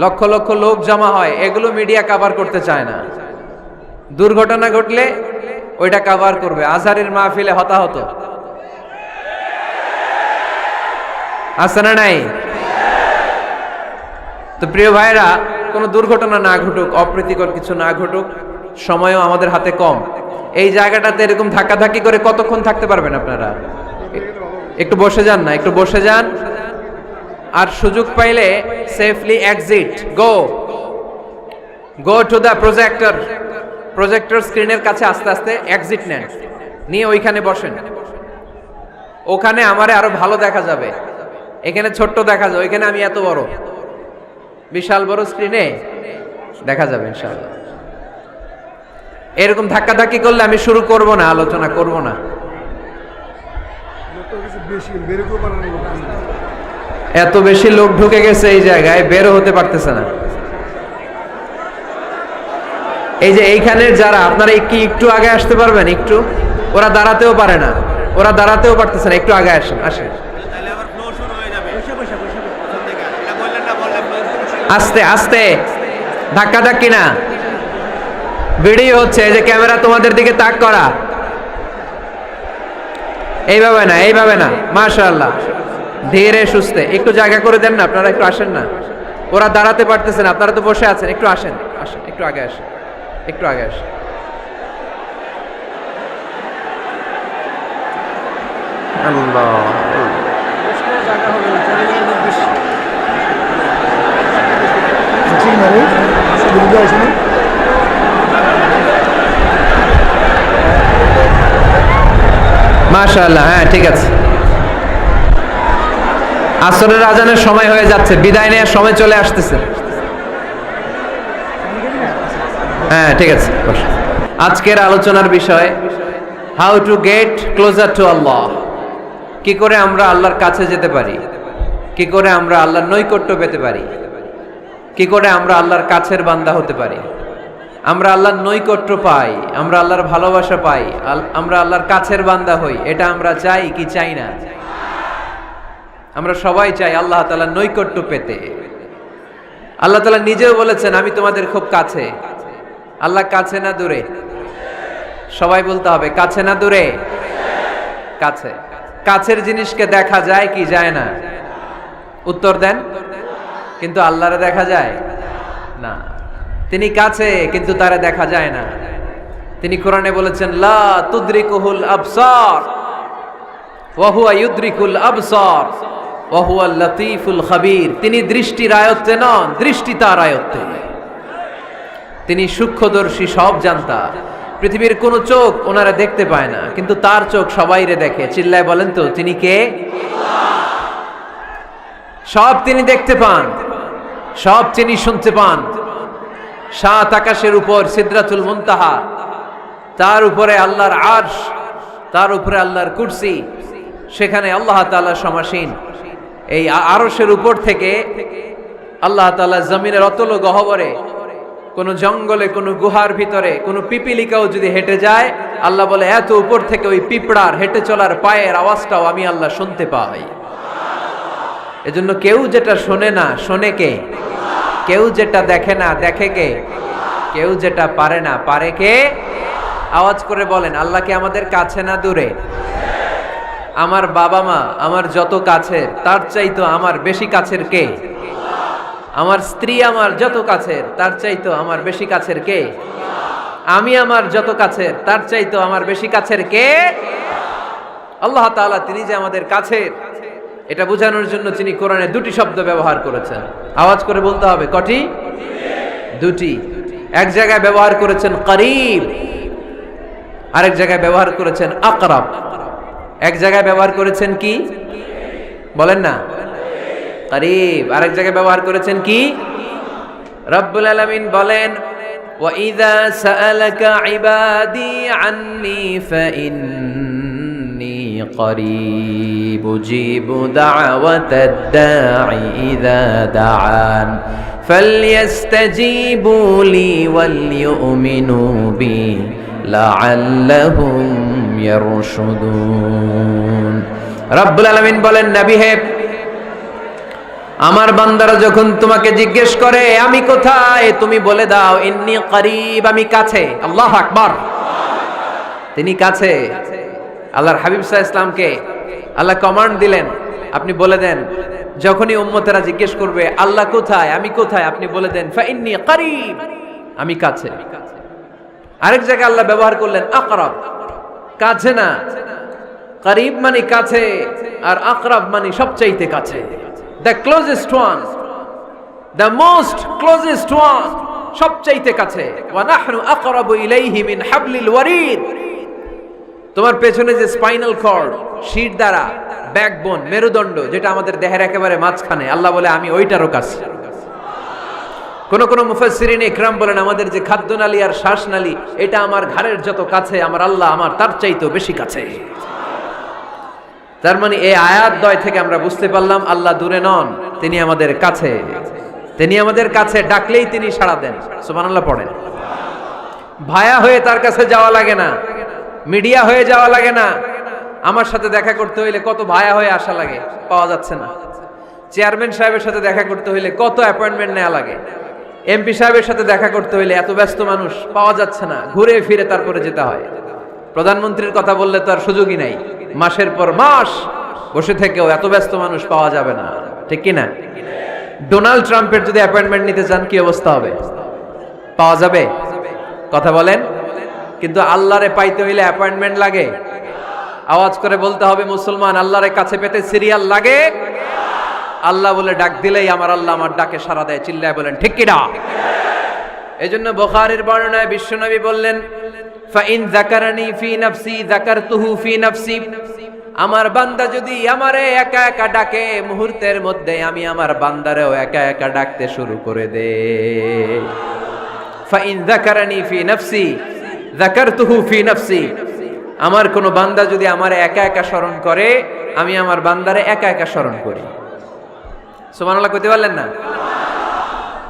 লক্ষ লক্ষ লোক জমা হয়, এগুলো মিডিয়া কভার করতে চায় না। দুর্ঘটনা ঘটলে ওইটা কভার করবে। আজহারের মাহফিলে হতাহত আছে না নাই? তো প্রিয় ভাইরা, কোনো দুর্ঘটনা না ঘটুক, অপ্রীতিকর কিছু না ঘটুক, সময়ও আমাদের হাতে কম। এই জায়গাটাতে এরকম ধাক্কাধাক্কি করে কতক্ষণ থাকতে পারবেন আপনারা? একটু বসে যান না, একটু বসে যান। আর সুযোগ পাইলে safely exit, go to the projector স্ক্রিনের কাছে আস্তে আস্তে এক্সিট নেন, নিয়ে ওইখানে বসেন। ওখানে আমারে আরো ভালো দেখা যাবে, এখানে ছোট্ট দেখা যাবে, ওইখানে আমি এত বড়, বিশাল বড় স্ক্রিনে দেখা যাবে ইনশাআল্লাহ। এরকম ধাক্কাধাক্কি করলে আমি শুরু করব না, আলোচনা করব না। এত বেশি লোক ঢুকে গেছে এই জায়গায়, বেরো হতে পারতেছে না। এই যে এইখানে যারা, আপনারা কি একটু আগে আসতে পারবেন? একটু, ওরা দাঁড়াতেও পারে না, ওরা দাঁড়াতেও পারতেছে না, একটু আগে আসেন, আসেন। আস্তে আস্তে, ধাক্কাধাক্কি না, ভিডিও হচ্ছে, এই যে ক্যামেরা তোমাদের দিকে তাক করা, এইভাবে না, এইভাবে না। মাশাআল্লাহ, ধীরে সুস্থে একটু জায়গা করে দেন না, আপনারা একটু আসেন না। ওরা দাঁড়াতে পারতেছেন, আপনারা তো বসে আছেন, একটু আসেন, আসেন, একটু আগে আসেন, একটু আগে আসেন। আল্লাহ, মাশাআল্লাহ, হ্যাঁ ঠিক আছে। আসরের আজানের সময় হয়ে যাচ্ছে, বিদায় নেওয়ার সময় চলে আসতেছে। হ্যাঁ ঠিক আছে। আজকের আলোচনার বিষয় how to get closer to Allah. কি করে আমরা আল্লাহর কাছে যেতে পারি, কি করে আমরা আল্লাহর নৈকট্য পেতে পারি, কি করে আমরা আল্লাহর কাছের বান্দা হতে পারি। আমরা আল্লাহর নৈকট্য পাই, আমরা আল্লাহর ভালোবাসা পাই, আমরা আল্লাহর কাছের বান্দা হই, এটা আমরা চাই কি চাই না? আমরা সবাই চাই আল্লাহ তাআলার নৈকট্য পেতে। আল্লাহ তাআলা নিজেও বলেছেন, আমি তোমাদের খুব কাছে। আল্লাহ কাছে না দূরে? সবাই বলতে হবে, কাছে না দূরে? কাছে। কাছের জিনিসকে দেখা যায় কি যায় না? উত্তর দেন। কিন্তু আল্লাহরে দেখা যায় না। তিনি কাছে, কিন্তু তারা দেখা যায় না। তিনি কোরআনে বলেছেন, লা তুদরিকুহুল আবসার ওয়া হুয়া ইউদরিকুল আবসার ওয়া হুয়াল লাতীফুল খাবীর। তিনি দৃষ্টির আয়ত্তে নন, দৃষ্টি তার আয়ত্তে। তিনি সূক্ষ্মদর্শী, সব জানতা। পৃথিবীর কোন চোখ ওনারা দেখতে পায় না, কিন্তু তার চোখ সবাইরে দেখে। চিল্লায় বলেন তো, তিনি কে? সব তিনি দেখতে পান, সব তিনি শুনতে পান। সাত আকাশের উপর সিদরাতুল মুনতাহা, তার উপরে আল্লাহর আরশ, তার উপরে আল্লাহর কুরসি, সেখানে আল্লাহ তাআলা সমাসীন। এই আরশের উপর থেকে আল্লাহ তাআলা জমিনের অতল গহ্বরে, কোন জঙ্গলে, কোন গুহার ভিতরে কোন পিপিলিকাও যদি হেঁটে যায়, আল্লাহ বলে, এত উপর থেকে ওই পিঁপড়ার হেঁটে চলার পায়ের আওয়াজটাও আমি আল্লাহ শুনতে পাই। এজন্য কেউ যেটা শোনে না, শোনে কে? কেউ যেটা দেখে না, দেখে কে? কেউ যেটা পারে না, পারে কে? আওয়াজ করে বলেন, আল্লাহ কি আমাদের কাছে না দূরে? আমার বাবা মা আমার যত কাছের, তার চাইতো আমার বেশি কাছের কে? আমার স্ত্রী আমার যত কাছের, তার চাইতো আমার বেশি কাছের কে? আমি আমার যত কাছের, তার চাইতো আমার বেশি কাছের কে? আল্লাহ তাআলা, তিনি যে আমাদের কাছের, এটা বোঝানোর জন্য তিনি কোরআনে দুটি শব্দ ব্যবহার করেছেন। আওয়াজ করে বলতে হবে, কটি? দুটি। এক জায়গায় ব্যবহার করেছেন করিব, আরেক জায়গায় ব্যবহার করেছেন আকরাব। এক জায়গায় ব্যবহার করেছেন কি বলেন না? করিব। আরেক জায়গায় ব্যবহার করেছেন কি? রব্বুল আলামিন বলেন, ওয়া ইযা সাআলাকা ইবাদি আন্নী ফাইন্নী করিব উজিবু দাওয়াতাদ দাঈ ইযা দাআন ফালইস্তাজিবু লি ওয়াল ইউমিনু বি লাআল্লাহুম ইয়ারশুদুন। রব্বুল আলামিন বলেন, নবী হে, আমার বান্দারা যখন তোমাকে জিজ্ঞেস করে আমি কোথায়, তুমি বলে দাও ইন্নী করিব, আমি কাছে। আল্লাহু আকবার, তিনি কাছে। আল্লাহর হাবিব সাল্লাল্লাহু আলাইহি ওয়াসাল্লামকে আল্লাহ কমান্ড দিলেন, আপনি বলে দেন যখনই উম্মতেরা জিজ্ঞেস করবে আল্লাহ কোথায়, আমি কোথায়, আপনি বলে দেন ফা ইন্নী করিব, আমি কাছে। আরেক জায়গায় আল্লাহ ব্যবহার করলেন আকরাব, কাছে না, করিব মানে কাছে, আর আকরাব মানে সবচাইতে কাছে, the closest one, the most closest one, সবচাইতে কাছে। ওয়া নাহনু আকরাবু ইলাইহি মিন হাবলিল ওয়ারিদ, তোমার পেছনে যে স্পাইনাল কর্ড, শির দ্বারা, ব্যাকবোন, মেরুদণ্ড, যেটা আমাদের দেহের একেবারে মাঝখানে, আল্লাহ বলে আমি ওইটারও কাছে। কোন মুফাসসিরিন ইকরাম বলেন আমাদের যে খাদ্যনালী আর শ্বাসনালী, এটা আমার ঘাড়ের যত কাছে আমার আল্লাহ আমার তার চাইতেও বেশি কাছে। তার মানে এই আয়াত দ্বয় থেকে আমরা বুঝতে পারলাম আল্লাহ দূরে নন, তিনি আমাদের কাছে। তিনি আমাদের কাছে, ডাকলেই তিনি সাড়া দেন। সুবহানাল্লাহ পড়েন। ভায়া হয়ে তার কাছে যাওয়া লাগে না, মিডিয়া হয়ে যাওয়া লাগে না। আমার সাথে দেখা করতে হইলে কত ভায়া হয়ে আসা লাগে, পাওয়া যাচ্ছে না। চেয়ারম্যান সাহেবের সাথে দেখা করতে হইলে কত অ্যাপয়েন্টমেন্ট নেওয়া লাগে। এমপি সাহেবের সাথে দেখা করতে হইলে এত ব্যস্ত মানুষ, পাওয়া যাচ্ছে না, ঘুরে ফিরে তারপরে যেতে হয়। প্রধানমন্ত্রীর কথা বললে তো আর সুযোগই নাই, মাসের পর মাস বসে থেকেও এত ব্যস্ত মানুষ পাওয়া যাবে না, ঠিক কি না? ডোনাল্ড ট্রাম্পের যদি অ্যাপয়েন্টমেন্ট নিতে চান কি অবস্থা হবে? পাওয়া যাবে? কথা বলেন। কিন্তু আল্লাহরে পাইতে হইলে অ্যাপয়েন্টমেন্ট লাগে। আওয়াজ করে বলতে হবে মুসলমান, আল্লাহরে কাছে পেতে সিরিয়াল লাগে। আল্লাহ বলে ডাক দিলেই আমার আল্লাহ আমার ডাকে সাড়া দেয়। চিল্লায় বলেন ঠিক কি না? এজন্য বুখারীর বর্ণনায় বিশ্বনবী বললেন ফাইন যাকারানি ফি নাফসি যাকারতুহু ফি নাফসি, আমার বান্দা যদি আমারে একা একা ডাকে, মুহূর্তের মধ্যে আমি আমার বান্দারেও একা একা ডাকতে শুরু করে দে। ফাইন যাকারানি ফি নাফসি যাকারতুহু ফি নাফসি, আমার কোন বান্দা যদি আমারে একা একা স্মরণ করে, আমি আমার বান্দারে একা একা স্মরণ করি। সুবহানাল্লাহ কইতে পারলেন না?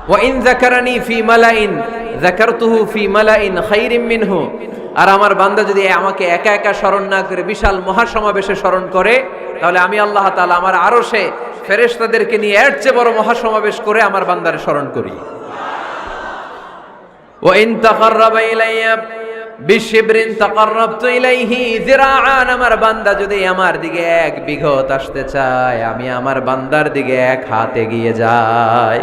ওয়া ইন যাকারানি ফি মালাইন যাকারতুহু ফি মালাইন খায়রিম মিনহু, আর আমার বান্দা যদি আমাকে একা একা স্মরণ না করে বিশাল মহাসমাবেশে স্মরণ করে, তাহলে আমি আল্লাহ তাআলা আমার আরশে ফেরেশতাদেরকে নিয়ে এর চেয়ে বড় মহাসমাবেশ করে আমার বান্দারে স্মরণ করি। ওয়া ইন তাকাররাবা ইলাইয়া বিশিবরিন তাকাররাবতু ইলাইহি যিরাআন, আমার বান্দা যদি আমার দিকে এক বিঘত আসতে চায়, আমি আমার বান্দার দিকে এক হাত এগিয়ে যাই।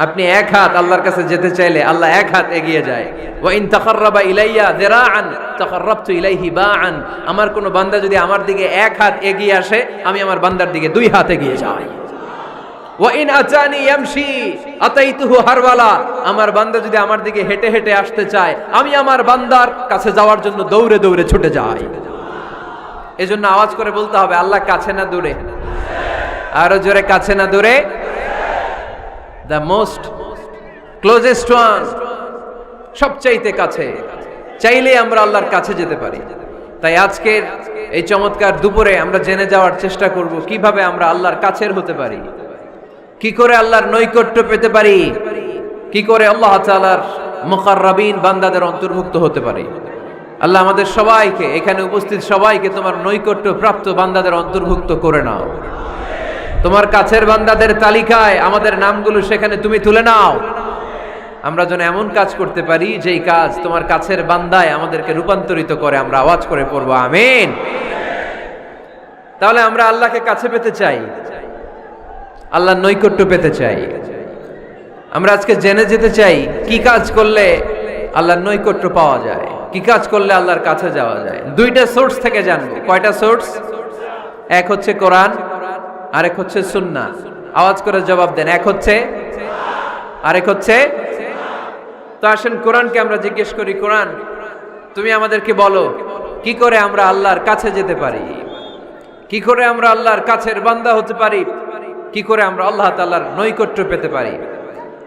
আপনি এক হাত আল্লাহর কাছে যেতে চাইলে আল্লাহ এক হাত এগিয়ে যায়। ওয়া ইন তাকাররাবা ইলাইয়া যিরাআন তাকাররাবতু ইলাইহি বাআন, আমার কোন বান্দা যদি আমার দিকে এক হাত এগিয়ে আসে, আমি আমার বান্দার দিকে দুই হাত এগিয়ে যাই। ওয়া ইন আতানি ইয়ামশি আতাইতুহু হারওয়ালা, আমার বান্দা যদি আমার দিকে হেঁটে হেঁটে আসতে চায়, আমি আমার বান্দার কাছে যাওয়ার জন্য দৌড়ে দৌড়ে ছুটে যাই। এজন্য আওয়াজ করে বলতে হবে আল্লাহ কাছে না দূরে? আরো জোরে, কাছে না দূরে? দ্য মোস্ট ক্লোজেস্ট ওয়ান, সবচাইতে কাছে। চাইলে আমরা আল্লাহর কাছে যেতে পারি। তাই আজকের এই চমৎকার দুপুরে আমরা জেনে যাওয়ার চেষ্টা করব কিভাবে আমরা আল্লাহর কাছের হতে পারি, কি করে আল্লাহর নৈকট্য পেতে পারি, কি করে আল্লাহ তাআলার মুকাররাবিন বান্দাদের অন্তর্ভুক্ত হতে পারি। আল্লাহ আমাদের সবাইকে, এখানে উপস্থিত সবাইকে তোমার নৈকট্য প্রাপ্ত বান্দাদের অন্তর্ভুক্ত করে নাও। তোমার কাছের বান্দাদের তালিকায় আমাদের নামগুলো সেখানে তুমি তুলে নাও। আমরা যেন এমন কাজ করতে পারি যেই কাজ তোমার কাছের বান্দায় আমাদেরকে রূপান্তরিত করে। আমরা আওয়াজ করে পড়বো আমিন। তাহলে আমরা আল্লাহকে কাছে পেতে চাই, আল্লাহর নৈকট্য পেতে চাই। আমরা আজকে জেনে যেতে চাই কি কাজ করলে আল্লাহর নৈকট্য পাওয়া যায়, কি কাজ করলে আল্লাহর কাছে যাওয়া যায়। দুইটা সোর্স থেকে জানবো। কয়টা সোর্স? এক হচ্ছে কোরআন, আরেক হচ্ছে সুন্নাহ। আওয়াজ করে জবাব দেন, এক হচ্ছে, আরেক হচ্ছে। তো আসেন কোরআনকে আমরা জিজ্ঞেস করি, কোরআন তুমি আমাদেরকে বলো কি করে আমরা আল্লাহর কাছে যেতে পারি, কি করে আমরা আল্লাহর কাছের বান্দা হতে পারি, কি করে আমরা আল্লাহ তাআলার নৈকট্য পেতে পারি।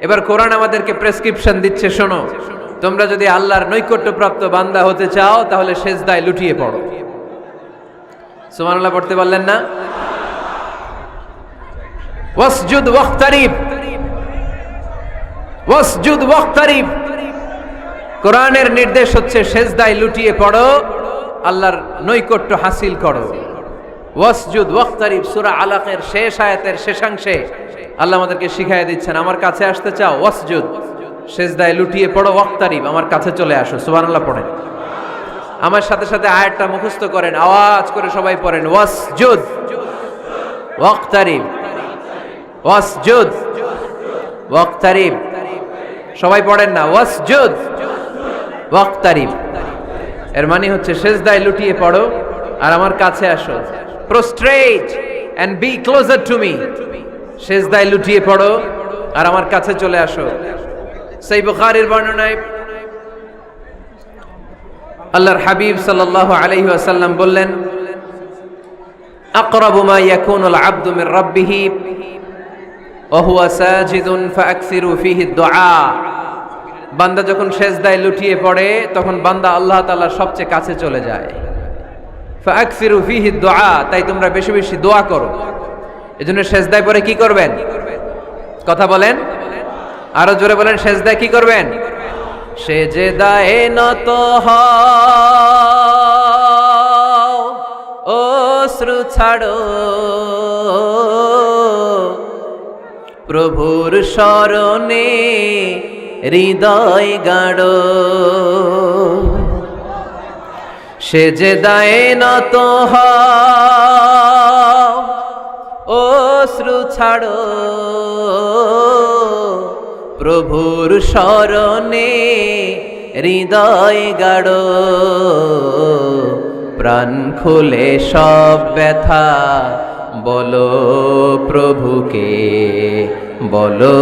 এবার কোরআন আমাদেরকে প্রেসক্রিপশন দিচ্ছে, শোনো, তোমরা যদি আল্লাহর নৈকট্য প্রাপ্ত বান্দা হতে চাও তাহলে সেজদায় লুটিয়ে পড়ো। সুবহানাল্লাহ পড়তে পারলেন না? ওয়াসজুদ ওয়াক্তারিব, ওয়াসজুদ ওয়াক্তারিব। কোরআনের নির্দেশ হচ্ছে সেজদায় লুটিয়ে পড়ো, আল্লাহর নৈকট্য হাসিল করো। ওয়াসজুদ ওয়াক্তারিব সূরা আলাকের শেষ আয়াতের শেষাংশে আল্লাহ আমাদেরকে শিখাইয়া দিচ্ছেন, আমার কাছে আসতে চাও ওয়াসজুদ, সেজদায় লুটিয়ে পড়ো, ওয়াক্তারিব আমার কাছে চলে আসো। সুবহানাল্লাহ পড়েন। আমার সাথে সাথে আয়াতটা মুখস্থ করেন, আওয়াজ করে সবাই পড়েন, ওয়াসজুদ ওয়াক্তারিব, ওয়াসজুদ ওয়াক্তারিব। সবাই পড়েন না, ওয়াসজুদ ওয়াক্তারিব। এর মানে হচ্ছে সেজদায় লুটিয়ে পড়ো আর আমার কাছে আসো। prostrate and be closer to me, সেজদায় লুটিয়ে পড়ো আর আমার কাছে চলে আসো। সহিহ বুখারীর বর্ণনায় আল্লাহর হাবিব সাল্লাল্লাহু আলাইহি ওয়াসাল্লাম বললেন, আকরাবু মা ইয়াকুনুল আবদু মির রাব্বিহি ওয়া হুয়া সাজিদুন ফাআকসিরু ফীহি দুআ। বান্দা যখন সেজদায় লুটিয়ে পড়ে তখন বান্দা আল্লাহ তাআলার সবচেয়ে কাছে চলে যায়। ফাআকসিরু ফীহি দুআ, তাই তোমরা বেশি বেশি দোয়া করো। এজন্য সেজদায় পড়ে কি করবেন? কথা বলেন, আরো জোরে বলেন, সেজদায় কি করবেন? সেজদায় নত হও, অশ্রু ছাড়ো, প্রভুর শরণে হৃদয় গাড়ো। সেজদায় নত হও, অশ্রু ছাড়ো, প্রভুর শরণে হৃদয় গাড়ো। প্রাণ খুলে সব ব্যথা বলো প্রভুকে, বলো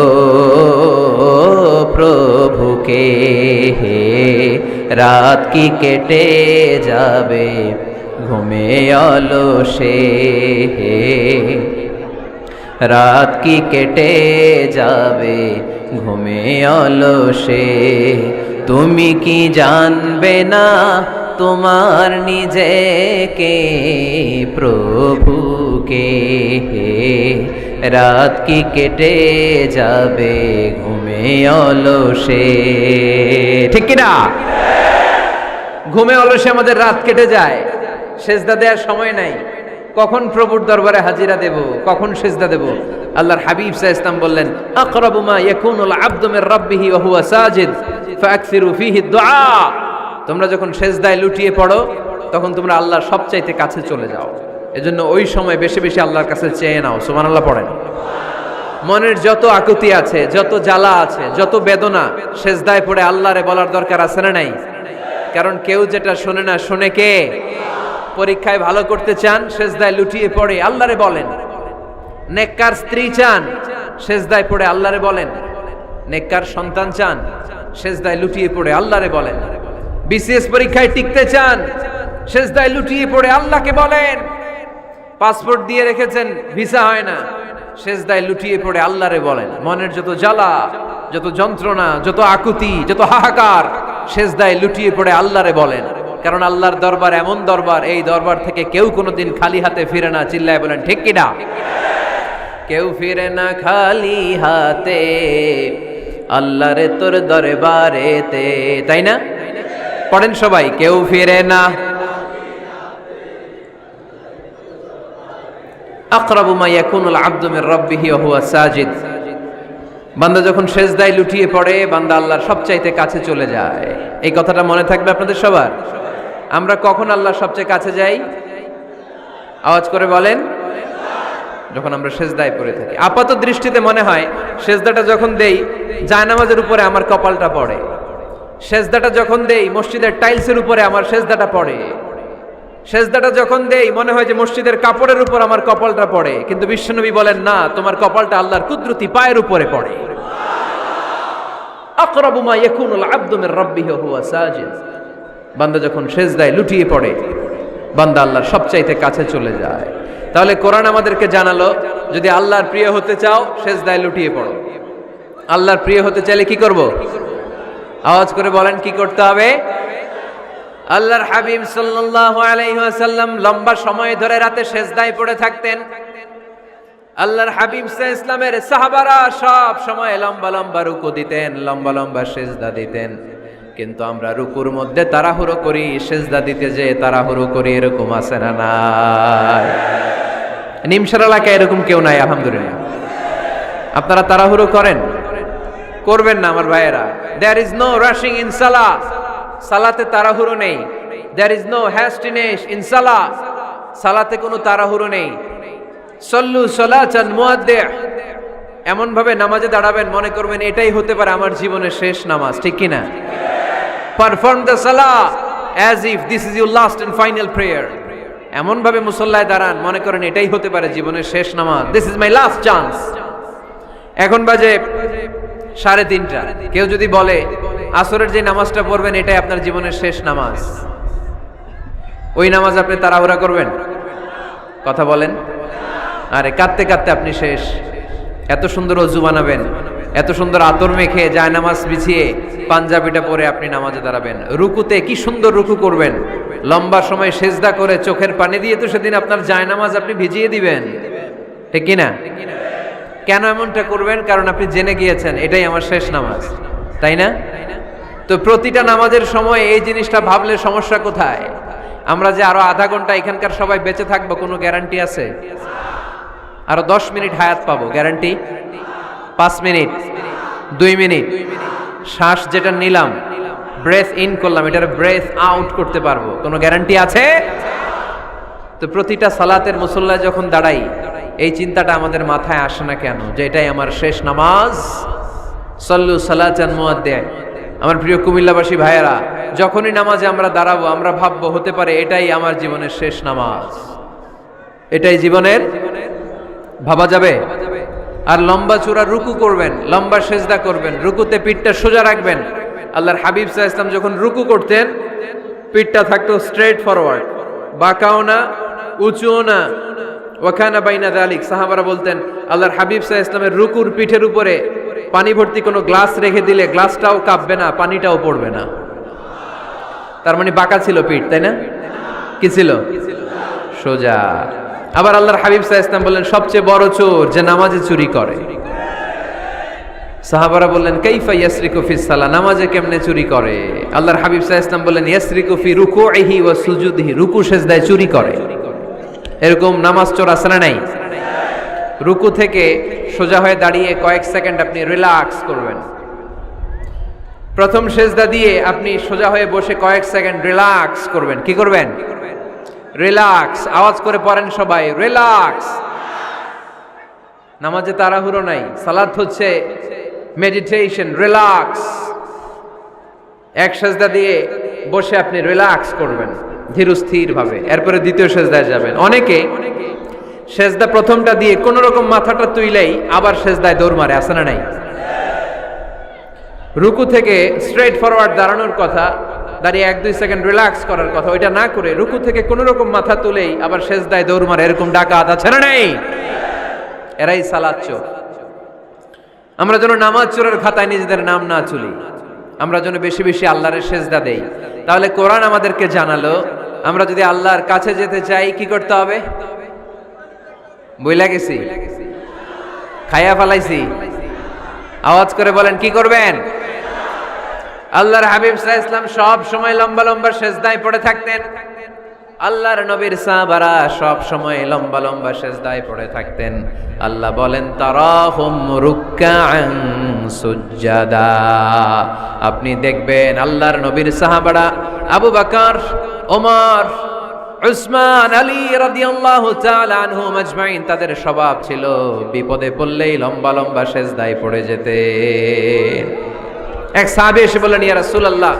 প্রভুকে। রাত কি কেটে যাবে ঘুমে অলসে, রাত কি কেটে যাবে ঘুমে অলসে। তুমি কি জানবে না তোমার নিজেকে প্রভুকে, রাত কি কেটে যাবে ঘুমে অলসে। ঠিক কিনা? ঘুমে অলসে আমাদের রাত কেটে যায়, সেজদা দেওয়ার সময় নাই। কখন প্রভুর দরবারে হাজিরা দেব, কখন সেজদা দেব? আল্লাহর হাবিব সাল্লাল্লাহু আলাইহি ওয়াসাল্লাম বললেন, আকরাবু মা ইয়াকুনুল আবদু মির রাব্বিহি ওয়া হুয়া সাজিদ ফাআকসিরু ফীহি দুআ। তোমরা যখন সেজদায় লুটিয়ে পড়ো তখন তোমরা আল্লাহর সবচাইতে কাছে চলে যাও। এজন্য ওই সময় বেশি বেশি আল্লাহর কাছে চেয়ে নাও। সুবহানাল্লাহ পড়েন। মনের যত আকুতি আছে, যত জ্বালা আছে, যত বেদনা, সেজদায় পড়ে আল্লাহরে বলার দরকার আছে না নাই? কারণ কেউ যেটা শোনে না, শোনে কে? পরীক্ষায় ভালো করতে চান, সেজদায় লুটিয়ে পড়ে আল্লাহরে বলেন। নেককার স্ত্রী চান, সেজদায় পড়ে আল্লাহরে বলেন। নেককার সন্তান চান, সেজদায় লুটিয়ে পড়ে আল্লাহরে বলেন। বিসিএস পরীক্ষায় টিকতে চান, সেজদায় লুটিয়ে পড়ে আল্লাহকে বলেন। পাসপোর্ট দিয়ে রেখেছেন, ভিসা হয় না, সেজদায় লুটিয়ে পড়ে আল্লাহরে বলেন। মনের যত জ্বালা, যত যন্ত্রণা, যত আকুতি, যত হাহাকার, সেজদায় লুটিয়ে পড়ে আল্লাহরে বলেন। কারণ আল্লাহর দরবার এমন দরবার, এই দরবার থেকে কেউ কোনোদিন খালি হাতে ফিরে না। চিল্লায় বলেন ঠিক কিনা? কেউ ফিরে না খালি হাতে আল্লাহরে তোর দরবারেতে, তাই না? পড়েন সবাই, কেউ ফিরে না। আকরাবু মা ইয়াকুনুল আবদু মির রাব্বিহি ওয়া হুয়া সাজিদ। বান্দা যখন সেজদায় লুটিয়ে পড়ে বান্দা আল্লাহর সবচাইতে কাছে চলে যায়। এই কথাটা মনে থাকবে আপনাদের সবার। আমরা কখন আল্লাহর সবচেয়ে কাছে যাই? আওয়াজ করে বলেন, যখন আমরা সেজদায় পড়ে থাকি। আপাত দৃষ্টিতে মনে হয় সেজদাটা যখন দেই জায়নামাজের উপরে আমার কপালটা পড়ে, সেজদাটা যখন দেই মসজিদের টাইলসের উপরে আমার সেজদাটা পড়ে, সেজদাটা যখন দেই মনে হয় যে মসজিদের কাপড়ের উপর আমার কপালটা পড়ে। কিন্তু বিশ্বনবী বলেন না, তোমার কপালটা আল্লাহর কুদরতি পায়ের উপরে পড়ে। আকরাবু মা ইয়াকুনুল আবদু মির রাব্বিহি ওয়া হুয়া সাজিদ। বান্দা যখন সেজদায় লুটিয়ে পড়ে বান্দা আল্লাহর সবচাইতে কাছে চলে যায়। তাহলে কোরআন আমাদেরকে জানালো, যদি আল্লাহর প্রিয় হতে চাও সেজদায় লুটিয়ে পড়ো। আল্লাহর প্রিয় হতে চাইলে কি করব? আওয়াজ করে বলেন কি করতে হবে? আল্লাহর হাবিব সাল্লাল্লাহু আলাইহি ওয়াসাল্লাম লম্বা সময় ধরে রাতে সেজদায় পড়ে থাকতেন। আল্লাহর হাবিব সাল্লাল্লাহু আলাইহি ওয়াসাল্লামের সাহাবারা সব সময় লম্বা লম্বা রুকু দিতেন, লম্বা লম্বা সেজদা দিতেন। কিন্তু আমরা রুকুর মধ্যে তাড়াহুড়ো করি, সেজদা দিতে যে তাড়াহুড়ো করি, এরকম আছে না নাই? নিমসার এলাকায় এরকম কেউ নাই আলহামদুলিল্লাহ। আপনারা তাড়াহুড়ো করেন? করবেন না আমার ভাইয়েরা। There is no rushing in salah, সালাতে তাড়াহুড়ো নেই। There is no hastiness in salah, সালাতে কোনো তাড়াহুড়ো নেই। সল্লু সালাতান মুআদ্দি, এমন ভাবে নামাজে দাঁড়াবেন মনে করবেন এটাই হতে পারে আমার জীবনের শেষ নামাজ, ঠিক কি না? পারফর্ম দ্য সালাহ as if this is your last and final prayer. এমন ভাবে মুসল্লায় দাঁড়ান মনে করেন এটাই হতে পারে জীবনের শেষ নামাজ, this is my last chance. এখন বাজে 3:30, কেউ যদি বলে আসরের যে নামাজটা পড়বেন এটাই আপনার জীবনের শেষ নামাজ, ওই নামাজ আপনি তাড়াহুড়া করবেন? কথা বলেন। আরে কাঁদতে কাঁদতে আপনি শেষ। এত সুন্দর ওযু বানাবেন, এত সুন্দর আতর মেখে যায় নামাজ বিছিয়ে পাঞ্জাবিটা পরে আপনি নামাজে দাঁড়াবেন। রুকুতে কি সুন্দর রুকু করবেন, লম্বা সময় সেজদা করে চোখের পানি দিয়ে তো সেদিন আপনার যায় নামাজ আপনি ভিজিয়ে দিবেন, ঠিক কি না? কেন এমনটা করবেন? কারণ আপনি জেনে গিয়েছেন এটাই আমার শেষ নামাজ, তাই না? তো প্রতিটা নামাজের সময় এই জিনিসটা ভাবলে সমস্যা কোথায়? আমরা যে আরো আধা ঘন্টা এখানকার সবাই বেঁচে থাকবো কোনো গ্যারান্টি আছে? আরো 10 মিনিট হায়াত পাবো, গ্যারান্টি? 5 মিনিট, 2 মিনিট, শ্বাস যেটা নিলাম, ব্রেথ ইন করলাম, এটার ব্রেথ আউট করতে পারবো, কোনো গ্যারান্টি আছে? তো প্রতিটা সালাতের মুসল্লায় যখন দাঁড়াই এই চিন্তাটা আমাদের মাথায় আসে না কেন যে এটাই আমার শেষ নামাজ? সল্লু সালাতান মুআদ্দি। আমার প্রিয় কুমিল্লাবাসী ভাইয়েরা, যখনই নামাজে আমরা দাঁড়াবো আমরা ভাববো হতে পারে এটাই আমার জীবনের শেষ নামাজ, এটাই জীবনের, ভাবা যাবে? আর লম্বা চূড়া রুকু করবেন, লম্বা সেজদা করবেন, রুকুতে পিঠটা সোজা রাখবেন। আল্লাহর হাবিব সাল্লাল্লাহু আলাইহি ওয়াসাল্লাম যখন রুকু করতেন পিঠটা থাকতো স্ট্রেট ফরওয়ার্ড, বাঁকাও না উঁচুও না, ওয়াকানা বাইনা যালিক। সাহাবারা বলতেন আল্লাহর হাবিব সাল্লাল্লাহু আলাইহি ওয়াসাল্লামের রুকুর পিঠের উপরে পানি ভর্তি কোনো গ্লাস রেখে দিলে গ্লাসটাও কাঁপবে না, পানিটাও পড়বে না। তার মানে বাঁকা ছিল পিঠ, তাই না? কি ছিল? সোজা। আবার আল্লাহর হাবিব সাল্লাল্লাহু আলাইহি ওয়াসাল্লাম বললেন সবচেয়ে বড় চোর যে নামাজে চুরি করে। সাহাবারা বললেন কাইফা ইয়াসরিকু ফিস সালাহ, নামাজে কেমনে চুরি করে? আল্লাহর হাবিব সাল্লাল্লাহু আলাইহি ওয়াসাল্লাম বললেন ইয়াসরিকু ফি রুকুইহি ওয়া সুজুদিহি, রুকু সেজদায় চুরি করে। এরকম নামাজ চোর আছে না নাই? রুকু থেকে সোজা হয়ে দাঁড়িয়ে কয়েক সেকেন্ড আপনি রিল্যাক্স করবেন। প্রথম সেজদা দিয়ে আপনি সোজা হয়ে বসে কয়েক সেকেন্ড রিল্যাক্স করবেন। কি করবেন? রিল্যাক্স। আওয়াজ করে পড়েন সবাই, রিল্যাক্স। নামাজে তাড়াহুড়ো নাই, সালাত হচ্ছে মেডিটেশন, রিল্যাক্স। এক সেজদা দিয়ে বসে আপনি রিল্যাক্স করবেন ধীরস্থির ভাবে, এরপরে দ্বিতীয় সেজদায় যাবেন। অনেকে সেজদা প্রথমটা দিয়ে কোন রকম মাথাটা তুইলেই আবার সেজদায় দৌড় মারে, আছে না নাই? রুকু থেকে স্ট্রেট ফরওয়ার্ড দাঁড়ানোর কথা, দাঁড়িয়ে 1-2 সেকেন্ড রিল্যাক্স করার কথা, ওইটা না করে রুকু থেকে কোন রকম মাথা তুলেই আবার সেজদায় দৌড় মারে, এরকম ডাকাত আছে না নাই? এরাই সালাত চোর। আমরা যেন নামাজ চোরের খাতায় নিজেদের নাম না তুলি, আমরা যেন বেশি বেশি আল্লাহর সেজদা দেই। তাহলে কোরআন আমাদেরকে জানালো আমরা যদি আল্লাহর কাছে যেতে চাই কি করতে হবে? বইলা গেছি, খাইয়া ফেলাইছি, আওয়াজ করে বলেন কি করবেন? আল্লাহর হাবিব সাল্লাল্লাহু আলাইহি ওয়াসাল্লাম সব সময় লম্বা লম্বা সেজদায় পড়ে থাকতেন। আল্লাহর নবীর সাহাবারা সব সময় লম্বা লম্বা সেজদায় পড়ে থাকতেন। আল্লাহ বলেন তারাহুম রুকআন সুজদা। আপনি দেখবেন আল্লাহর নবীর সাহাবারা আবু বকর, ওমর, উসমান, আলী রাদিয়াল্লাহু তাআলা আনহুম আজমাইন, তাদের স্বভাব ছিল বিপদে পড়লেই লম্বা লম্বা সেজদায় পড়ে যেতেন। এক সাহাবী এসে বললেন ইয়া রাসূলুল্লাহ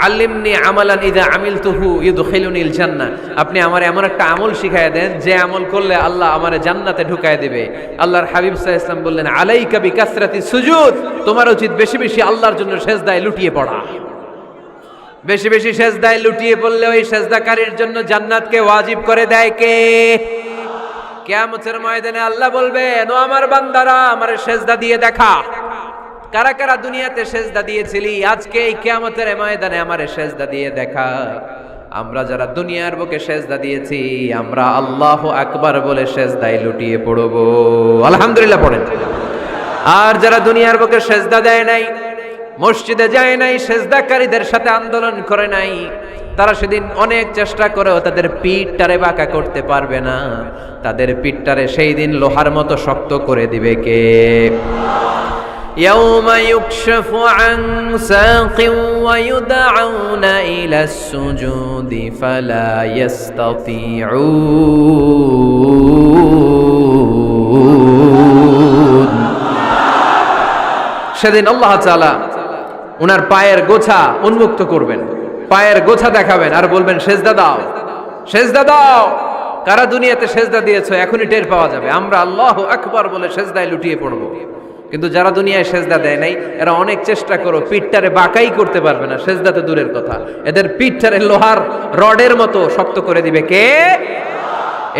আল্লিমনি আমালান ইযা আমিলতুহু ইউদখিলুনিল জান্নাহ, আপনি আমার এমন একটা আমল শিখায়া দেন যে আমল করলে আল্লাহ আমারে জান্নাতে ঢুকায় দিবে। আল্লাহর হাবিব সাল্লাল্লাহু আলাইহি ওয়াসাল্লাম বললেন আলাইকা বিকাসরাতি সুজুদ, তোমার উচিত বেশি বেশি আল্লাহর জন্য সেজদায় লুটিয়ে পড়া। বেশি বেশি সেজদায় লুটিয়ে পড়লে ওই সেজদাকারীর জন্য জান্নাতকে ওয়াজিব করে দেয় কে? কিয়ামতের ময়দানে আল্লাহ বলবেন ও আমার বান্দারা আমারে সেজদা দিয়ে দেখা, কারা কারা দুনিয়াতে সেজদা দিয়েছিলি, আজকে এই কিয়ামতের ময়দানে আমারে সেজদা দিয়ে দেখা। আমরা যারা দুনিয়ার বুকে সেজদা দিয়েছি আমরা আল্লাহু আকবার বলে সেজদায় লুটিয়ে পড়বো, আলহামদুলিল্লাহ পড়েন। আর যারা দুনিয়ার বুকে সেজদা দেয় নাই, মসজিদে যায় নাই, সেজদাকারীদের সাথে আন্দোলন করে নাই, তারা সেদিন অনেক চেষ্টা করেও তাদের পিঠটারে বাঁকা করতে পারবে না। তাদের পিঠটারে সেই দিন লোহার মতো শক্ত করে দিবে কে? يوم يكشف عن ساق ويدعون إلى السجود فلا يستطيعون। সেদিন আল্লাহ তাআলা ওনার পায়ের গোছা উন্মুক্ত করবেন, পায়ের গোছা দেখাবেন আর বলবেন সেজদা দাও, সেজদা দাও। কারা দুনিয়াতে সেজদা দিয়েছো এখনই টের পাওয়া যাবে। আমরা আল্লাহু আকবার বলে সেজদায় লুটিয়ে পড়বো, কিন্তু যারা দুনিয়ায় সেজদা দেয় নাই এরা অনেক চেষ্টা করো, পিঠটারে বাঁকাই করতে পারবে না, সেজদাতে দূরের কথা, এদের পিঠটারে লোহার রডের মতো শক্ত করে দিবে কে?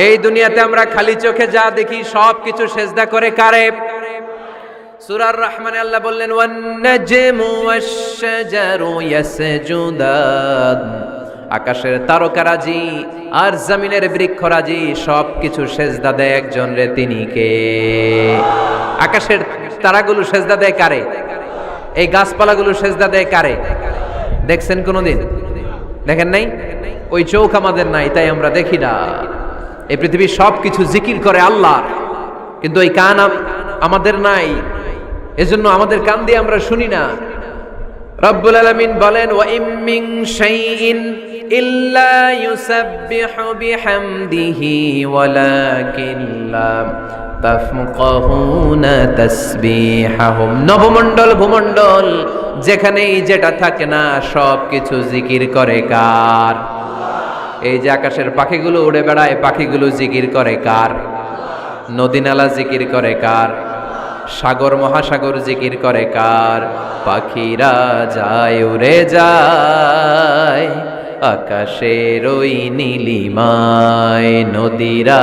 এই দুনিয়াতে আমরা খালি চোখে যা দেখি সব কিছু সেজদা করে কারে? সূরা রহমানে আল্লাহ বললেন ওয়ান নাজমু ওয়াশ-শাজারু ইয়াসজুদান, আকাশের তারকারাজি আর জমিনের বৃক্ষরাজি সব কিছু সেজদা দেয় একজন রে, তিনি কে? আকাশের তারাগুলো সেজদা দেয় কারে? এই গাছপালাগুলো সেজদা দেয় কারে? দেখছেন কোনোদিন? দেখেন নাই? ওই চোখ আমাদের নাই, তাই আমরা দেখি না। এই পৃথিবীর সব কিছু জিকির করে আল্লাহর, কিন্তু ওই কান আমাদের নাই, এজন্য আমাদের কান দিয়ে আমরা শুনি না। রব্বুল আলামিন বলেন ওয়া ইম মিন শাইইন ইল্লা ইউসাব্বিহু বিহামদিহি ওয়ালাকিন লা তাফকাহুনা তাসবিহাহুম। নবমণ্ডল ভূমণ্ডল যেখানেই যেটা থাকে না সব কিছু জিকির করে কার? এই যে আকাশের পাখিগুলো উড়ে বেড়ায়, পাখিগুলো জিকির করে কার? নদী নালা জিকির করে কার? সাগর মহাসাগর জিকির করে কার? পাখিরা যায় উড়ে যায় আকাশের ওই নীলিমায়, নদীরা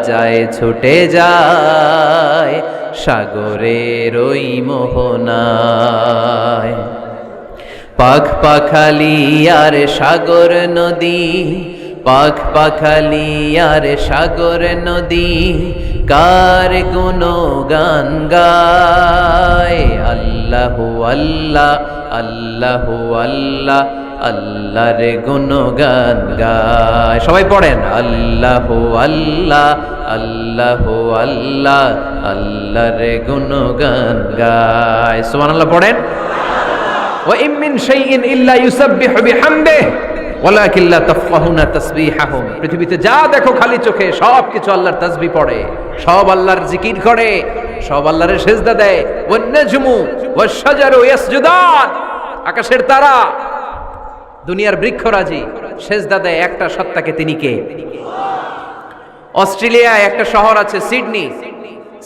যায় ছুটে যায় সাগরের ওই মোহনায়। পাখ পাখালি আর সাগর নদী, পাখ পাখালি আর সাগর নদী কার গুণগান গায়? আল্লাহু আল্লাহ আল্লাহু আল্লাহ আল্লাহর গুণগান গায়। সবাই পড়েন আল্লাহু আল্লাহ আল্লাহু আল্লাহ আল্লাহর গুণগান গায়। সুবহানাল্লাহ পড়েন। ওয়া ইম মিন শাইইন ইল্লা ইউসাব্বিহু বিহামদিহি ওয়ালাকিন লা তাফকাহুনা তাসবিহাহুম। পৃথিবীতে যা দেখো খালি চোখে সব কিছু আল্লাহর তাসবিহ পড়ে, সব আল্লাহর জিকির করে, সব আল্লাহর সেজদা দেয়। ওয়ান নাজমু ওয়াশ-শাজারু ইয়াসজুদান, আকাশের তারা দুনিয়ার বৃক্ষরাজি সেজদা দেয় একটা সত্তাকে, তিনি কে? অস্ট্রেলিয়ায় একটা শহর আছে সিডনি,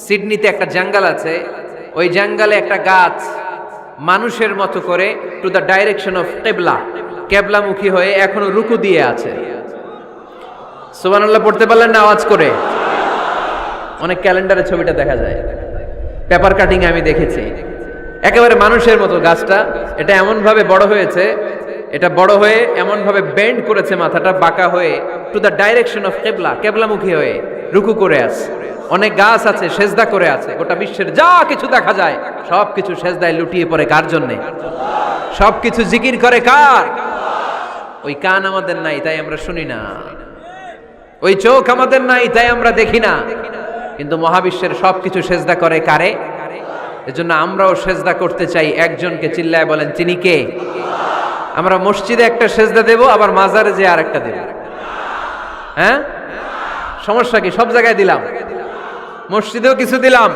সিডনিতে একটা জঙ্গল আছে, ওই জঙ্গলে একটা গাছ মানুষের মতো করে টু দ্য ডাইরেকশন অফ কিবলা, কেবলামুখী হয়ে এখনো রুকু দিয়ে আছে। সুবহানাল্লাহ পড়তে পারলেন না আওয়াজ করে? অনেক ক্যালেন্ডারে ছবিটা দেখা যায়, পেপার কাটিং আমি দেখেছি। একেবারে মানুষের মতো গাছটা, এটা এমন ভাবে বড় হয়েছে, এটা বড় হয়ে এমন ভাবে বেন্ড করেছে মাথাটা বাঁকা হয়ে টু দ্য ডাইরেকশন অফ কিবলা, কেবলামুখী হয়ে রুকু করে আছে। অনেক গাছ আছে সেজদা করে আছে। গোটা বিশ্বের যা কিছু দেখা যায় সব কিছু সেজদায় লুটিয়ে পড়ে কার জন্যে? সব কিছু জিকির করে কার? ওই কান আমাদের নাই, তাই আমরা শুনি না। ওই চোখ আমাদের নাই, তাই আমরা দেখি না। কিন্তু মহাবিশ্বের সবকিছু সেজদা করে কারে? এজন্য আমরাও সেজদা করতে চাই একজনকে। চিল্লায় বলেন তিনি কে? আমরা মসজিদে একটা সেজদা দেব, আবার মাজারে যে আর একটা দেব। হ্যাঁ, সমস্যা কি? সব জায়গায় দিলাম, মসজিদেও কিছু দিলাম,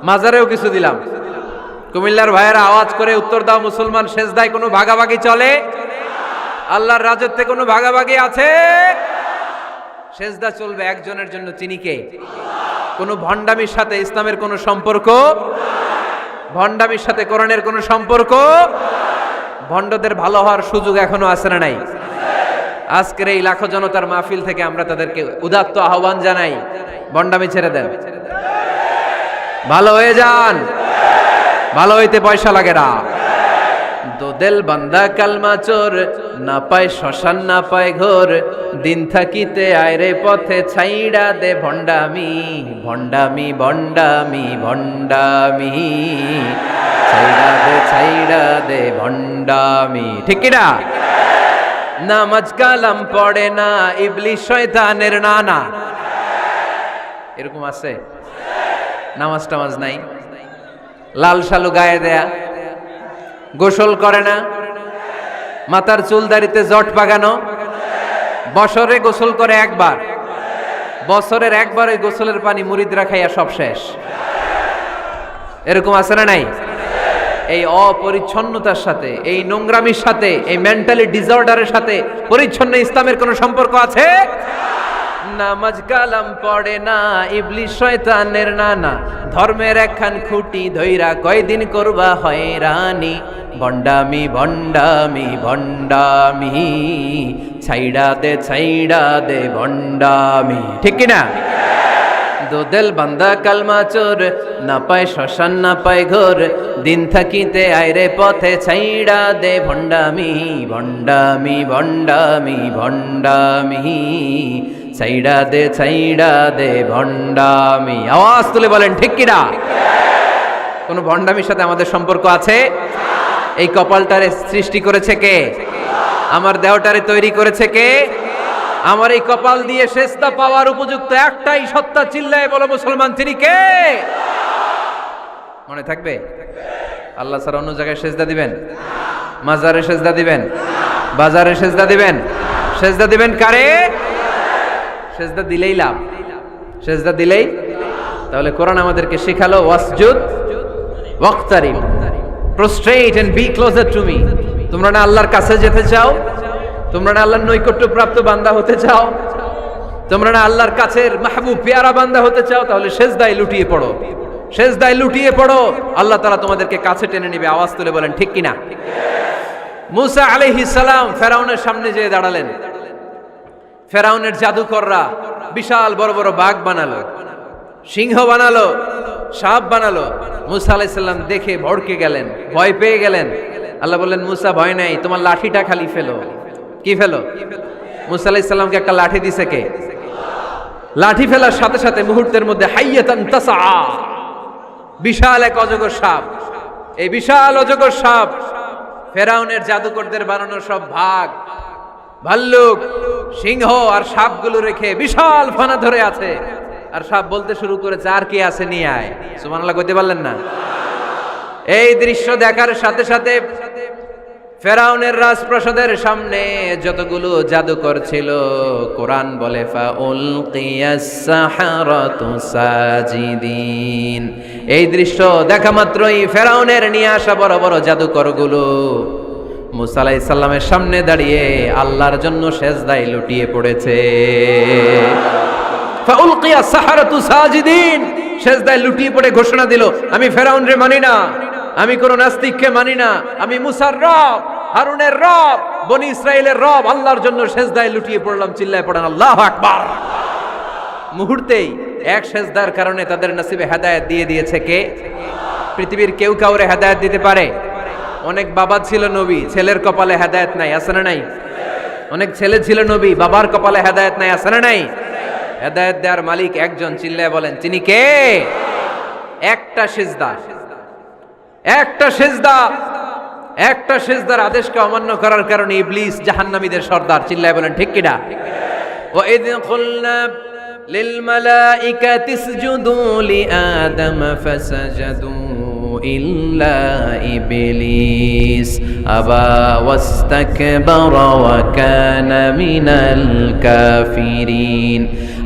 মাজারেও কিছু দিলাম। কুমিল্লার ভাইয়েরা আওয়াজ করে উত্তর দাও, মুসলমান সেজদায় কোনো ভাগাভাগি চলে? আল্লাহর রাজত্বে কোনো ভাগাভাগি আছে? সেজদা চলবে একজনের জন্য, তিনি কে? কোনো ভণ্ডামির সাথে ইসলামের কোনো সম্পর্ক? ভণ্ডামির সাথে কোরআনের কোনো সম্পর্ক? ভণ্ডদের ভালো হওয়ার সুযোগ এখনো আছে না নাই? আজকের এই লাখো জনতার মাহফিল থেকে আমরা তাদেরকে উদাত্ত আহ্বান জানাই, ভণ্ডামি ছেড়ে দেন, ভালো হয়ে যান। ভালো হইতে পয়সা লাগে না। দো দিল বান্দা কালমা চোর, না পায় শ্মশান না পায় ঘোর, দিন থাকিতে আয়রে পথে ছাইড়া দে ভণ্ডামি, ভণ্ডামি ভণ্ডামি ভণ্ডামি, ছাইড়া দে ছাইড়া দে ভণ্ডামি, ঠিক কি না? নামাজ কালাম পড়ে না, ইবলিস শয়তানের নানা। এরকম আছে? নামাজ টামাজ নাই, লাল শালু গায়ে দেয়া, গোসল করে না, মাথার চুল দাড়িতে জট পাকানো, বছরে গোসল করে একবার, বছরের একবার ওই গোসলের পানি মুরিদরা খাইয়া সব শেষ। এরকম আছে না নাই? এই অপরিচ্ছন্নতার সাথে, এই নোংরামির সাথে, এই মেন্টালি ডিসঅর্ডারের সাথে পরিচ্ছন্ন ইসলামের কোনো সম্পর্ক আছে? নামাজ কালাম পড়ে না, ইবলিস শয়তানের নানা। ধর্মের একখান খুঁটি ধইরা কয়দিন করবা হয়রানি। ভণ্ডামি ভণ্ডামি ভণ্ডামি, ছাইড়া দে ভণ্ডামি, ঠিক কিনা? দোদেল বান্দা কালমা চোর, না পায় শ্মশান না পায় ঘোর, দিন থাকিতে আইরে পথে ছাইড়া দে ভণ্ডামি ভণ্ডামি ভণ্ডামি ভণ্ডামি, ছাইড়া দে ভণ্ডামি। আওয়াজ তুলে বলেন ঠিক কিনা? কোন ভণ্ডামির সাথে আমাদের সম্পর্ক আছে? এই কপালটারে সৃষ্টি করেছে কে? আমার দেহটারে তৈরি করেছে কে? আমার এই কপাল দিয়ে সেজদা পাওয়ার উপযুক্ত একটাই সত্তা, চিল্লায় বলো মুসলমান, তিনি কে? মনে থাকবে? আল্লাহ ছাড়া অন্য জায়গায় সেজদা দিবেন? মাজারে সেজদা দিবেন? বাজারে সেজদা দিবেন? সেজদা দিবেন কারে? সেজদা দিলেই লাভ, সেজদা দিলেই। তাহলে কোরআন আমাদেরকে শেখালো ওয়াসজুদ ওয়াক্তারিব, prostrate and be closer to me। তোমরা না আল্লাহর কাছে যেতে চাও? তোমরা না আল্লাহর নৈকট্য প্রাপ্ত বান্দা হতে চাও? তোমরা না আল্লাহর কাছের মাহবুব পেয়ারা বান্দা হতে চাও? তাহলে সেজদায় লুটিয়ে পড়ো, সেজদায় লুটিয়ে পড়ো, আল্লাহ তাআলা তোমাদেরকে কাছে টেনে নেবে। আওয়াজ তুলে বলেন ঠিক কিনা? মুসা আলাইহিস সালাম ফেরাউনের সামনে যেয়ে দাঁড়ালেন। ফেরাউনের জাদুকররা বিশাল বড় বড় বাঘ বানালো, সিংহ বানালো, সাপ বানালো। মুসা আলাইহিস সালাম দেখে ভড়কে গেলেন, ভয় পেয়ে গেলেন। আল্লাহ বললেন, মুসা ভয় নাই, তোমার লাঠিটা খালি ফেলো। কি ফেলো? মুসা আলাইহিস সালামকে একটা লাঠি দিছে কে? লাঠি ফেলার সাথে সাথে মুহূর্তের মধ্যে হাইয়াতান তাসআ, বিশাল এক অজগর সাপ। এই বিশাল অজগর সাপ ফেরাউনের জাদুকরদের বানানো সব ভাগ, ভাল্লুক, সিংহ আর সাপগুলো রেখে বিশাল ফানা ধরে আছে। আর সাপ বলতে শুরু করেছে, আর কি আছে নিয়ে আয়। সুবহানাল্লাহ কইতে পারলেন না? এই দৃশ্য দেখার সাথে সাথে ফেরাউনের রাজপ্রাসাদের সামনে যতগুলো জাদুকর ছিল, কোরআন বলে ফাউলকিয়াস সাহারাতু সাজিদিন। এই দৃশ্য দেখা মাত্রই ফেরাউনের নিয়ে আসা বড় বড় জাদুকরগুলো মুসা আলাইহিস সালামের সামনে দাঁড়িয়ে আল্লাহর জন্য সেজদায় লুটিয়ে পড়েছে। ফাউলকিয়াস সাহারাতু সাজিদিন, সেজদায় লুটিয়ে পড়ে ঘোষণা দিল, আমি ফেরাউনরে মানি না, আমি কোন নাস্তিককে মানি না, আমি মুসার রব, হারুনের রব, বনি ইসরাইলের রব, আল্লাহর জন্য সেজদায় লুটিয়ে পড়লাম। চিল্লায় পড়েন আল্লাহু আকবার। মুহূর্তেই এক সেজদার কারণে তাদের নসিবে হেদায়েত দিয়ে দিয়েছে কে? পৃথিবীর কেউ কাউরে হেদায়েত দিতে পারে? অনেক বাবা ছিল নবী, ছেলের কপালে হেদায়েত নাই, আছে না নাই? অনেক ছেলে ছিল নবী, বাবার কপালে হেদায়েত নাই, আছে না নাই? হেদায়েত দেওয়ার মালিক একজন, চিল্লায় বলেন তিনি কে? একটা সিজদা, একটা সিজদা, একটা সিজদার আদেশকে অমান্য করার কারণে ইবলিস জাহান্নামীদের সর্দার। চিল্লায় বলেন ঠিক কিনা? ওয়া ইয কুলনা লিল মালাইকাতি ইসজুদু লিআদম ফাসাজাদু ইল্লা ইবলিস আবা ওয়াস্তাকবারা ওয়া কানা মিনাল কাফিরিন।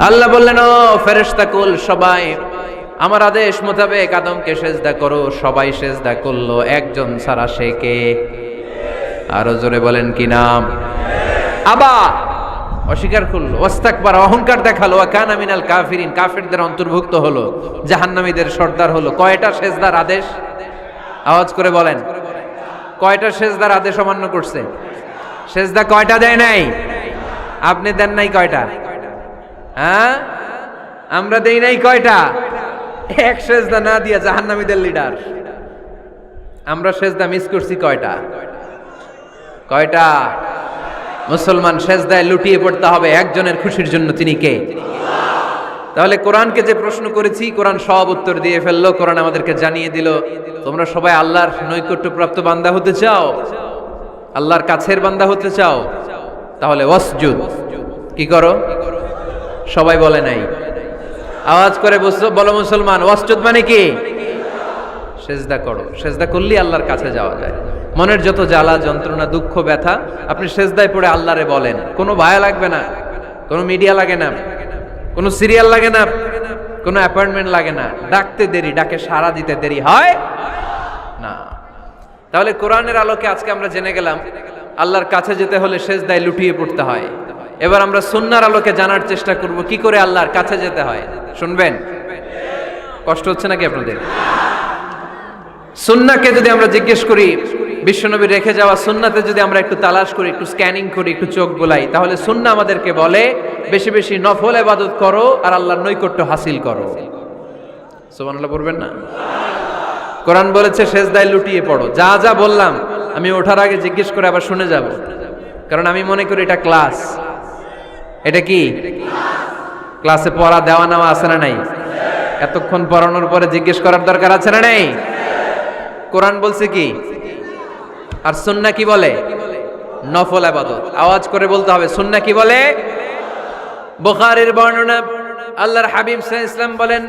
আল্লাহ বললেন, ও ফেরেশতাকুল সবাই আমার আদেশ মোতাবেক আদমকে সেজদা করো। সবাই সেজদা করলো, একজন ছাড়া, সে কে? আরো জোরে বলেন কি নাম? আবা, অস্বীকার করলো, ওয়াস্তাকবার, অহংকার দেখালো, ওয়া কানা মিনাল কাফিরিন, কাফিরদের অন্তর্ভুক্ত হলো, জাহান্নামীদের সর্দার হলো। কয়টা সেজদার আদেশ? আওয়াজ করে বলেন, কয়টা সেজদার আদেশ অমান্য করছে? সেজদা কয়টা দেয় নাই? আপনি দেন নাই কয়টা? হ্যাঁ, আমরা দেই নাই কয়টা? এক সেজদা না দিয়া জাহান্নামীদের লিডার। আমরা সেজদা মিস করছি কয়টা? কয়টা? মুসলমান সেজদায় লুটিয়ে পড়তে হবে একজনের খুশির জন্য, তিনি কে? তাহলে কোরআনকে যে প্রশ্ন করেছি, কোরআন সব উত্তর দিয়ে ফেললো। কোরআন আমাদেরকে জানিয়ে দিল, তোমরা সবাই আল্লাহর নৈকট্যপ্রাপ্ত বান্দা হতে চাও, আল্লাহর কাছের বান্দা হতে চাও, তাহলে ওয়াসজুদ, কি করো? সবাই বলে নাই, আওয়াজ করে বলো মুসলমান, ওয়াসজুদ মানে কি? সেজদা করো। সেজদা করলেই আল্লাহর কাছে যাওয়া যায়। মনের যত জ্বালা যন্ত্রণা দুঃখ ব্যথা আপনি সেজদায় পড়ে আল্লাহরে বলেন। কোনো ভায়া লাগবে না, কোনো মিডিয়া লাগে না, কোনো সিরিয়াল লাগে না, কোনো অ্যাপয়েন্টমেন্ট লাগে না। ডাকতে দেরি, ডাকে সাড়া দিতে দেরি হয় না। তাহলে কোরআনের আলোকে আজকে আমরা জেনে গেলাম আল্লাহর কাছে যেতে হলে সেজদায় লুটিয়ে পড়তে হয়। এবার আমরা সুন্নাহর আলোকে জানার চেষ্টা করব কি করে আল্লাহর কাছে যেতে হয়। শুনবেন? কষ্ট হচ্ছে নাকি আপনাদের? সুন্নাহকে যদি আমরা জিজ্ঞেস করি, বিশ্বনবী রেখে যাওয়া সুন্নাতে যদি আমরা একটু তালাশ করি, একটু স্ক্যানিং করি, একটু চোখ বোলাই, তাহলে সুন্নাহ আমাদেরকে বলে বেশি বেশি নফল ইবাদত করো আর আল্লাহর নৈকট্য হাসিল করো। সুবহানাল্লাহ পড়বেন না? কোরআন বলেছে সেজদায় লুটিয়ে পড়ো। যা যা বললাম আমি ওঠার আগে জিজ্ঞেস করে আবার শুনে যাব, কারণ আমি মনে করি এটা ক্লাস। এটা কি ক্লাসে পড়া দেওয়া নেওয়া আছে না নাই? এতক্ষণ পড়ানোর পরে জিজ্ঞেস করার দরকার আছে না নাই? কোরআন বলছে কি আর সুন্নাহ কি বলে? নফল ইবাদত। আওয়াজ করে বলতে হবে, সুন্নাহ কি বলে? বুখারীর বর্ণনা, আল্লাহর হাবিব সাল্লাল্লাহু আলাইহি ওয়াসাল্লাম বলেন,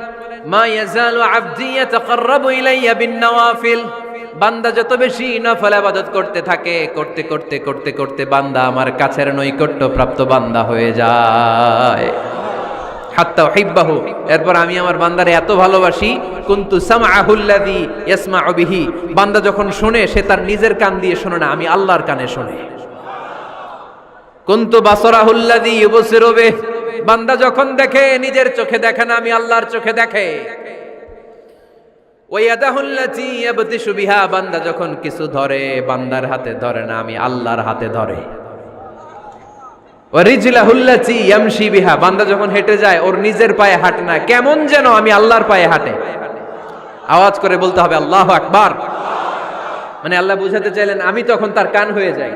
মা ইয়াজালু আবদি ইয়াতাকাররাবু ইলাইয়া বিন নওয়াফিল। বান্দা যত বেশি নফল ইবাদত করতে থাকে, করতে করতে করতে করতে বান্দা আমার কাছের নৈকট্য প্রাপ্ত বান্দা হয়ে যায়। হাত্তা উহিব্বাহু, এরপর আমি আমার বান্দারে এত ভালোবাসি, কুনতু সামআহুল্লাযী ইয়াসমাউ বিহি। বান্দা যখন শুনে সে তার নিজের কান দিয়ে শোনে না, আমি আল্লাহর কানে শুনে। কুনতু বাসারাহুল্লাযী ইউবসিরু বিহি। বান্দা যখন দেখে নিজের চোখে দেখে না, আমি আল্লাহর চোখে দেখে। ওয়ায়াদাহুল্লাতী ইয়াবতিশু বিহা। বান্দা যখন কিছু ধরে বান্দার হাতে ধরে না, আমি আল্লাহর হাতে ধরে। ওয়ারিজলাহুল্লাতী ইয়ামশি বিহা। বান্দা যখন হেঁটে যায় ওর নিজের পায়ে হাঁটে না, কেমন যেন আমি আল্লাহর পায়ে হাঁটে। আওয়াজ করে বলতে হবে আল্লাহু আকবার। মানে আল্লাহ বুঝাতে চাইলেন আমি তখন তার কান হয়ে যাই,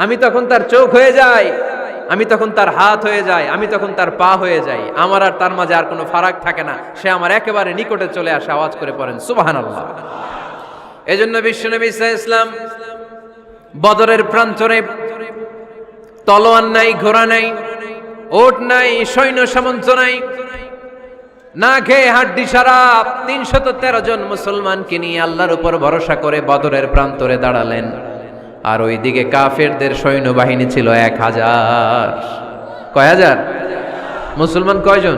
আমি তখন তার চোখ হয়ে যাই, আমি তখন তার হাত হয়ে যাই, আমি তখন তার পা হয়ে যাই। আমার আর তার মাঝে আর কোনো ফারাক থাকে না, সে আমার একেবারে নিকটে চলে আসে। আওয়াজ করে পড়েন সুবহানাল্লাহ। এজন্য বিশ্বনবী সাল্লাল্লাহু আলাইহি ওয়াসাল্লাম বদরের প্রান্তরে তলোয়ার নাই, ঘোড়া নাই, ওট নাই, সৈন্য সামন্ত নাই, না খেয়ে হাড্ডি সারা ৩১৩ জন মুসলমানকে নিয়ে আল্লাহর উপর ভরসা করে বদরের প্রান্তরে দাঁড়ালেন। আর ওইদিকে কাফেরদের সৈন্যবাহিনী ছিল ১০০০। কয় হাজার? মুসলমান কয়জন?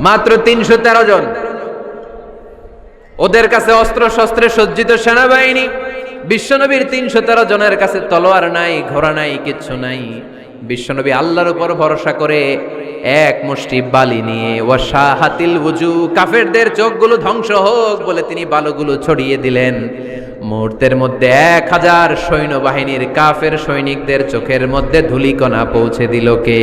মাত্র ৩১৩ জন। ওদের কাছে অস্ত্র শস্ত্রে সজ্জিত সেনাবাহিনী। বিশ্বনবীর ৩১৩ জনের কাছে তলোয়ার নাই, ঘোড়া নাই, কিচ্ছু নাই। বিশ্বনবী আল্লাহর উপর ভরসা করে এক মুষ্টি বালি নিয়ে ওয়াশাহাতিল ওযু, কাফেরদের চোখগুলো ধ্বংস হোক বলে তিনি বালুগুলো ছড়িয়ে দিলেন। মুহূর্তের মধ্যে ১০০০ সৈন্যবাহিনীর কাফের সৈনিকদের চোখের মধ্যে ধূলিকণা পৌঁছে দিল কে?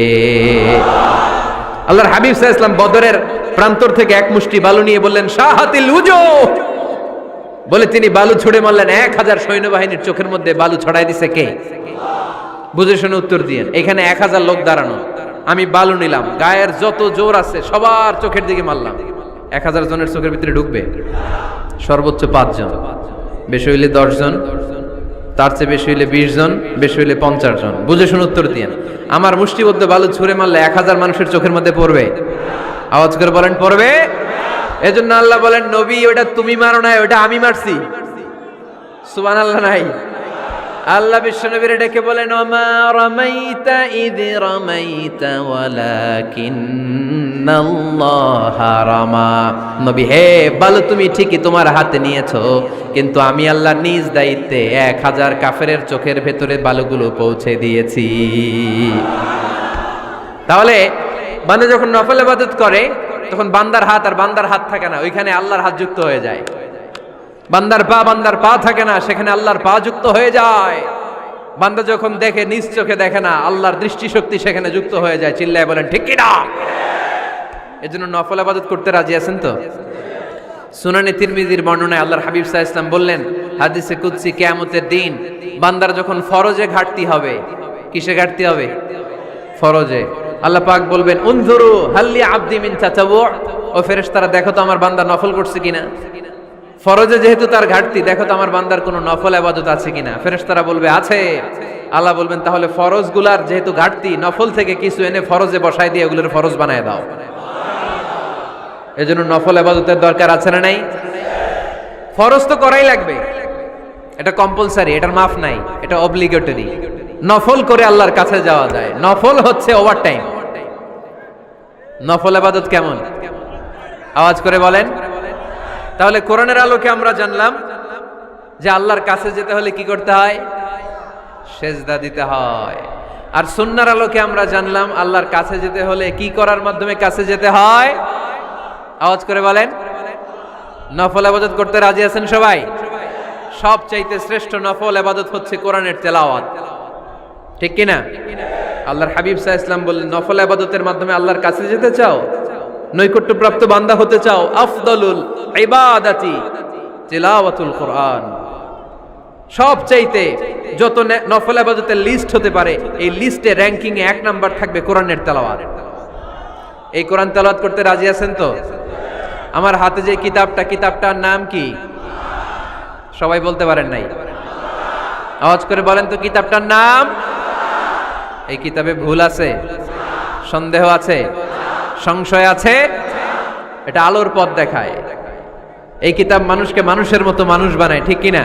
আল্লাহর হাবিব সাল্লাল্লাহু আলাইহি ওয়াসাল্লাম বদরের প্রান্তর থেকে এক মুষ্টি বালু নিয়ে বললেন শাহাতিল ওযু, বলে তিনি বালু ছুড়ে মারলেন। ১০০০ সৈন্যবাহিনীর চোখের মধ্যে বালু ছড়াই দিছে কে? বুঝে শুনে উত্তর দিয়েন। এখানে ১০০০ লোক দাঁড়ানো, আমি বালু নিলাম, গায়ের যত জোর আছে সবার চোখের দিকে মারলাম। ১০০০ জনের চোখের ভিতরে ঢুকবে? সর্বোচ্চ ৫ জন, বেশি হইলে ১০ জন, তার চেয়ে বেশি হইলে ২০ জন, বেশি হইলে ৫০ জন। বুঝে শুনে উত্তর দিয়েন। আমার মুষ্টিবদ্ধ বালু ছুঁড়ে মারলে ১০০০ মানুষের চোখের মধ্যে পড়বে? আওয়াজ করে বলেন পড়বে। এজন্য আল্লাহ বলেন নবী ওটা তুমি মারো নাই, ওটা আমি মারছি। সুবহানাল্লাহ নাই? আল্লাহ বিশ্বনবীর ডেকে বলেন ওমা রামাইতা ইয রামাইতা ওয়ালাকিন্নাল্লাহা রামা। নবী হে, বালু তুমি ঠিকই তোমার হাতে নিয়েছো, কিন্তু আমি আল্লাহ নিজ দায়িত্বে ১০০০ কাফেরের চোখের ভেতরে বালুগুলো পৌঁছে দিয়েছি। তাহলে বান্দা যখন নফল ইবাদত করে তখন বান্দার হাত আর বান্দার হাত থাকে না, ওইখানে আল্লাহর হাত যুক্ত হয়ে যায়। বান্দার পা থাকে না, সেখানে আল্লাহর পা যুক্ত হয়ে যায়। বান্দা যখন দেখে নিজ চোখে দেখে না, আল্লাহর দৃষ্টিশক্তি সেখানে যুক্ত হয়ে যায়। চিল্লায় বলেন ঠিক কি না? এজন্য নফল ইবাদত করতে রাজি আছেন তো? সুনানে তিরমিজির বর্ণনায় আল্লাহর হাবিব সাল্লাল্লাহু আলাইহি ওয়াসাল্লাম বললেন হাদিসে কুদসি, কিয়ামতের দিন বান্দার যখন ফরজে ঘাটতি হবে, কিসে ঘাটতি হবে? ফরজে। আল্লাহ পাক বলবেন উনজুরু হাল্লি আবদি মিন তাতাওয়ু, ও ফেরেশতারা দেখো তো আমার বান্দা নফল করছে কিনা। ফরজে যেহেতু তার ঘাটতি, দেখো তো আমার বান্দার কোনো নফল ইবাদত আছে কিনা। ফেরেশতারা বলবে আছে। আল্লাহ বলবেন তাহলে ফরজগুলার যেহেতু ঘাটতি, নফল থেকে কিছু এনে ফরজে বসায় দিয়ে এগুলোর ফরজ বানায় দাও। এজন্য নফল ইবাদতের দরকার আছে না নাই? ফরজ তো করাই লাগবে, এটা কম্পালসারি, এটার মাফ নাই, এটা অব্লিগেটরি। নফল করে আল্লাহর কাছে যাওয়া যায়, নফল হচ্ছে ওভার টাইম। নফল ইবাদত কেমন আওয়াজ করে বলেন। তাহলে কোরআনের আলোকে আমরা জানলাম যে আল্লাহর কাছে যেতে হলে কি করতে হয়? সেজদা দিতে হয়। আর সুন্নাহর আলোকে আমরা জানলাম আল্লাহর কাছে যেতে হলে কি করার মাধ্যমে কাছে যেতে হয়? আওয়াজ করে বলেন। নফল ইবাদত করতে রাজি আছেন সবাই? সবচাইতে শ্রেষ্ঠ নফল ইবাদত হচ্ছে কোরআনের তেলাওয়াত, ঠিক কি না? আল্লাহর হাবিব সাল্লাল্লাহু আলাইহি ওয়াসাল্লাম বললেন নফল ইবাদতের মাধ্যমে আল্লাহর কাছে যেতে চাও, নৈকট্যপ্রাপ্ত বান্দা হতে চাও, আফদলুল ইবাদাতি তিলাওয়াতুল কোরআন। সবচাইতে যত নফল ইবাদতের লিস্ট হতে পারে, এই লিস্টে র‍্যাঙ্কিং এ 1 নাম্বার থাকবে কোরআনের তেলাওয়াত। এই কোরআন তেলাওয়াত করতে রাজি আছেন তো? আমার হাতে যে কিতাবটার নাম কি? সবাই বলতে পারেন নাই? আওয়াজ করে বলেন তো কিতাবটার নাম। এই কিতাবে ভুল আছে, সন্দেহ আছে, সংশয় আছে? এটা আলোর পথ দেখায়। এই কিতাব মানুষকে মানুষের মতো মানুষ বানায়, ঠিক কিনা?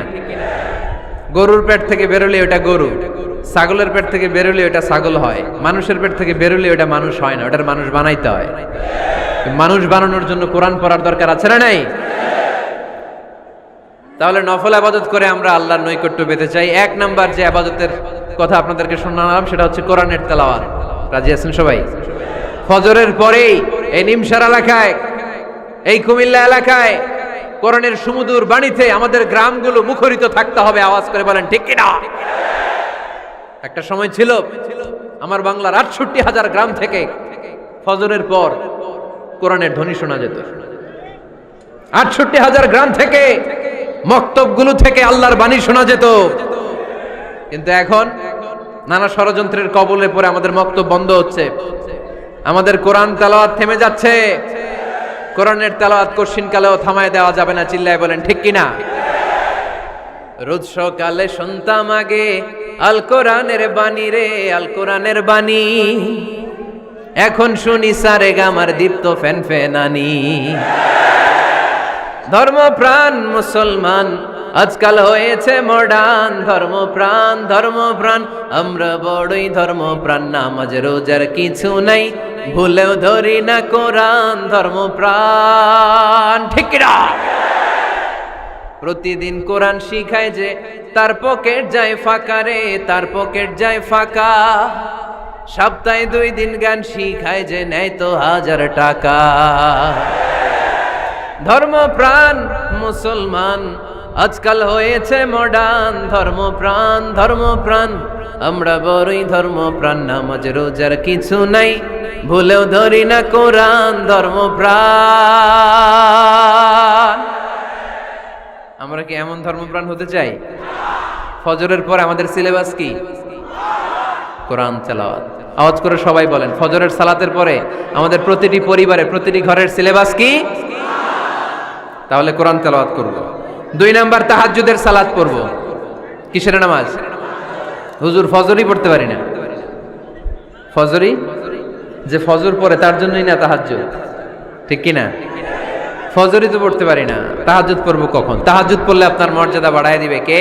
গরুর পেট থেকে বেরোলে ওটা গরু, ছাগলের পেট থেকে বেরোলে ওটা ছাগল হয়, মানুষের পেট থেকে বেরোলে ওটা মানুষ হয় না, ওটার মানুষ বানাইতে হয়। মানুষ বানানোর জন্য কোরআন পড়ার দরকার আছে না নাই? তাহলে নফল ইবাদত করে আমরা আল্লাহর নৈকট্য পেতে চাই। 1 নাম্বার যে ইবাদতের কথা আপনাদেরকে শোনালাম সেটা হচ্ছে কোরআনের তেলাওয়াত। রাজি আছেন সবাই? ফজরের পরেই এই নিমসার এলাকায়, এই কুমিল্লা এলাকায় কোরআনের সুমধুর বাণীতে আমাদের গ্রামগুলো মুখরিত থাকতে হবে। আওয়াজ করে বলেন ঠিক কিনা? একটা সময় ছিল আমার বাংলার ৬৮,০০০ গ্রাম থেকে ফজরের পর কোরআনের ধ্বনি শোনা যেত। ৬৮,০০০ গ্রাম থেকে, মক্তবগুলো থেকে আল্লাহর বাণী শোনা যেত। কিন্তু এখন নানা ষড়যন্ত্রের কবলে পড়ে আমাদের মক্তব বন্ধ হচ্ছে, আমাদের কোরআন তেলাওয়াত থেমে যাচ্ছে। কোরআনের তেলাওয়াত কশিনকালেও থামায় দেওয়া যাবে না। চিল্লায় বলেন ঠিক কিনা? রোজ সকালে শুনতাম আগে আল কোরআনের বাণী রে, আল কোরআনের বাণী। এখন শুনি সারে গামার দীপ্ত ফ্যান ফ্যানানি। ধর্মপ্রাণ মুসলমান আজকাল হয়েছে মডার্ন। ধর্মপ্রাণ ধর্মপ্রাণ আমরা বড়ই ধর্মপ্রাণ। নামাজ রোজার কিছু নাই, ভুলেও ধরি না কোরআন। ধর্মপ্রাণ ঠিক কিনা? প্রতিদিন কোরআন শিখায় যে তার পকেট যায় ফাঁকা রে, তার পকেট যায় ফাঁকা। সপ্তাহে 2 দিন গান শিখায় যে নেয় তো 1000 টাকা। ধর্মপ্রাণ মুসলমান আজকাল হয়েছে মডার্ন। ধর্মপ্রাণ ধর্মপ্রাণ আমরা বড়ই ধর্মপ্রাণ। নামাজ রোজার কিছু নাই, ভুলেও ধরি না কোরআন। ধর্মপ্রাণ। আমরা কি এমন ধর্মপ্রাণ হতে চাই? ফজরের পর আমাদের সিলেবাস কি? কোরআন তেলাওয়াত। আওয়াজ করে সবাই বলেন, ফজরের সালাতের পরে আমাদের প্রতিটি পরিবারে, প্রতিটি ঘরের সিলেবাস কি? তাহলে কোরআন তেলাওয়াত করব। 2 নাম্বার তাহাজ্জুদের সালাত পড়ব। কিসের নামাজ? হুজুর ফজরই পড়তে পারি না। ফজরই যে ফজর পড়ে তার জন্যই না তাহাজ্জুদ, ঠিক কি না? ফজরই তো পড়তে পারি না, তাহাজ্জুদ পড়ব কখন? তাহাজ্জুদ পড়লে আপনার মর্যাদা বাড়ায় দিবে কে?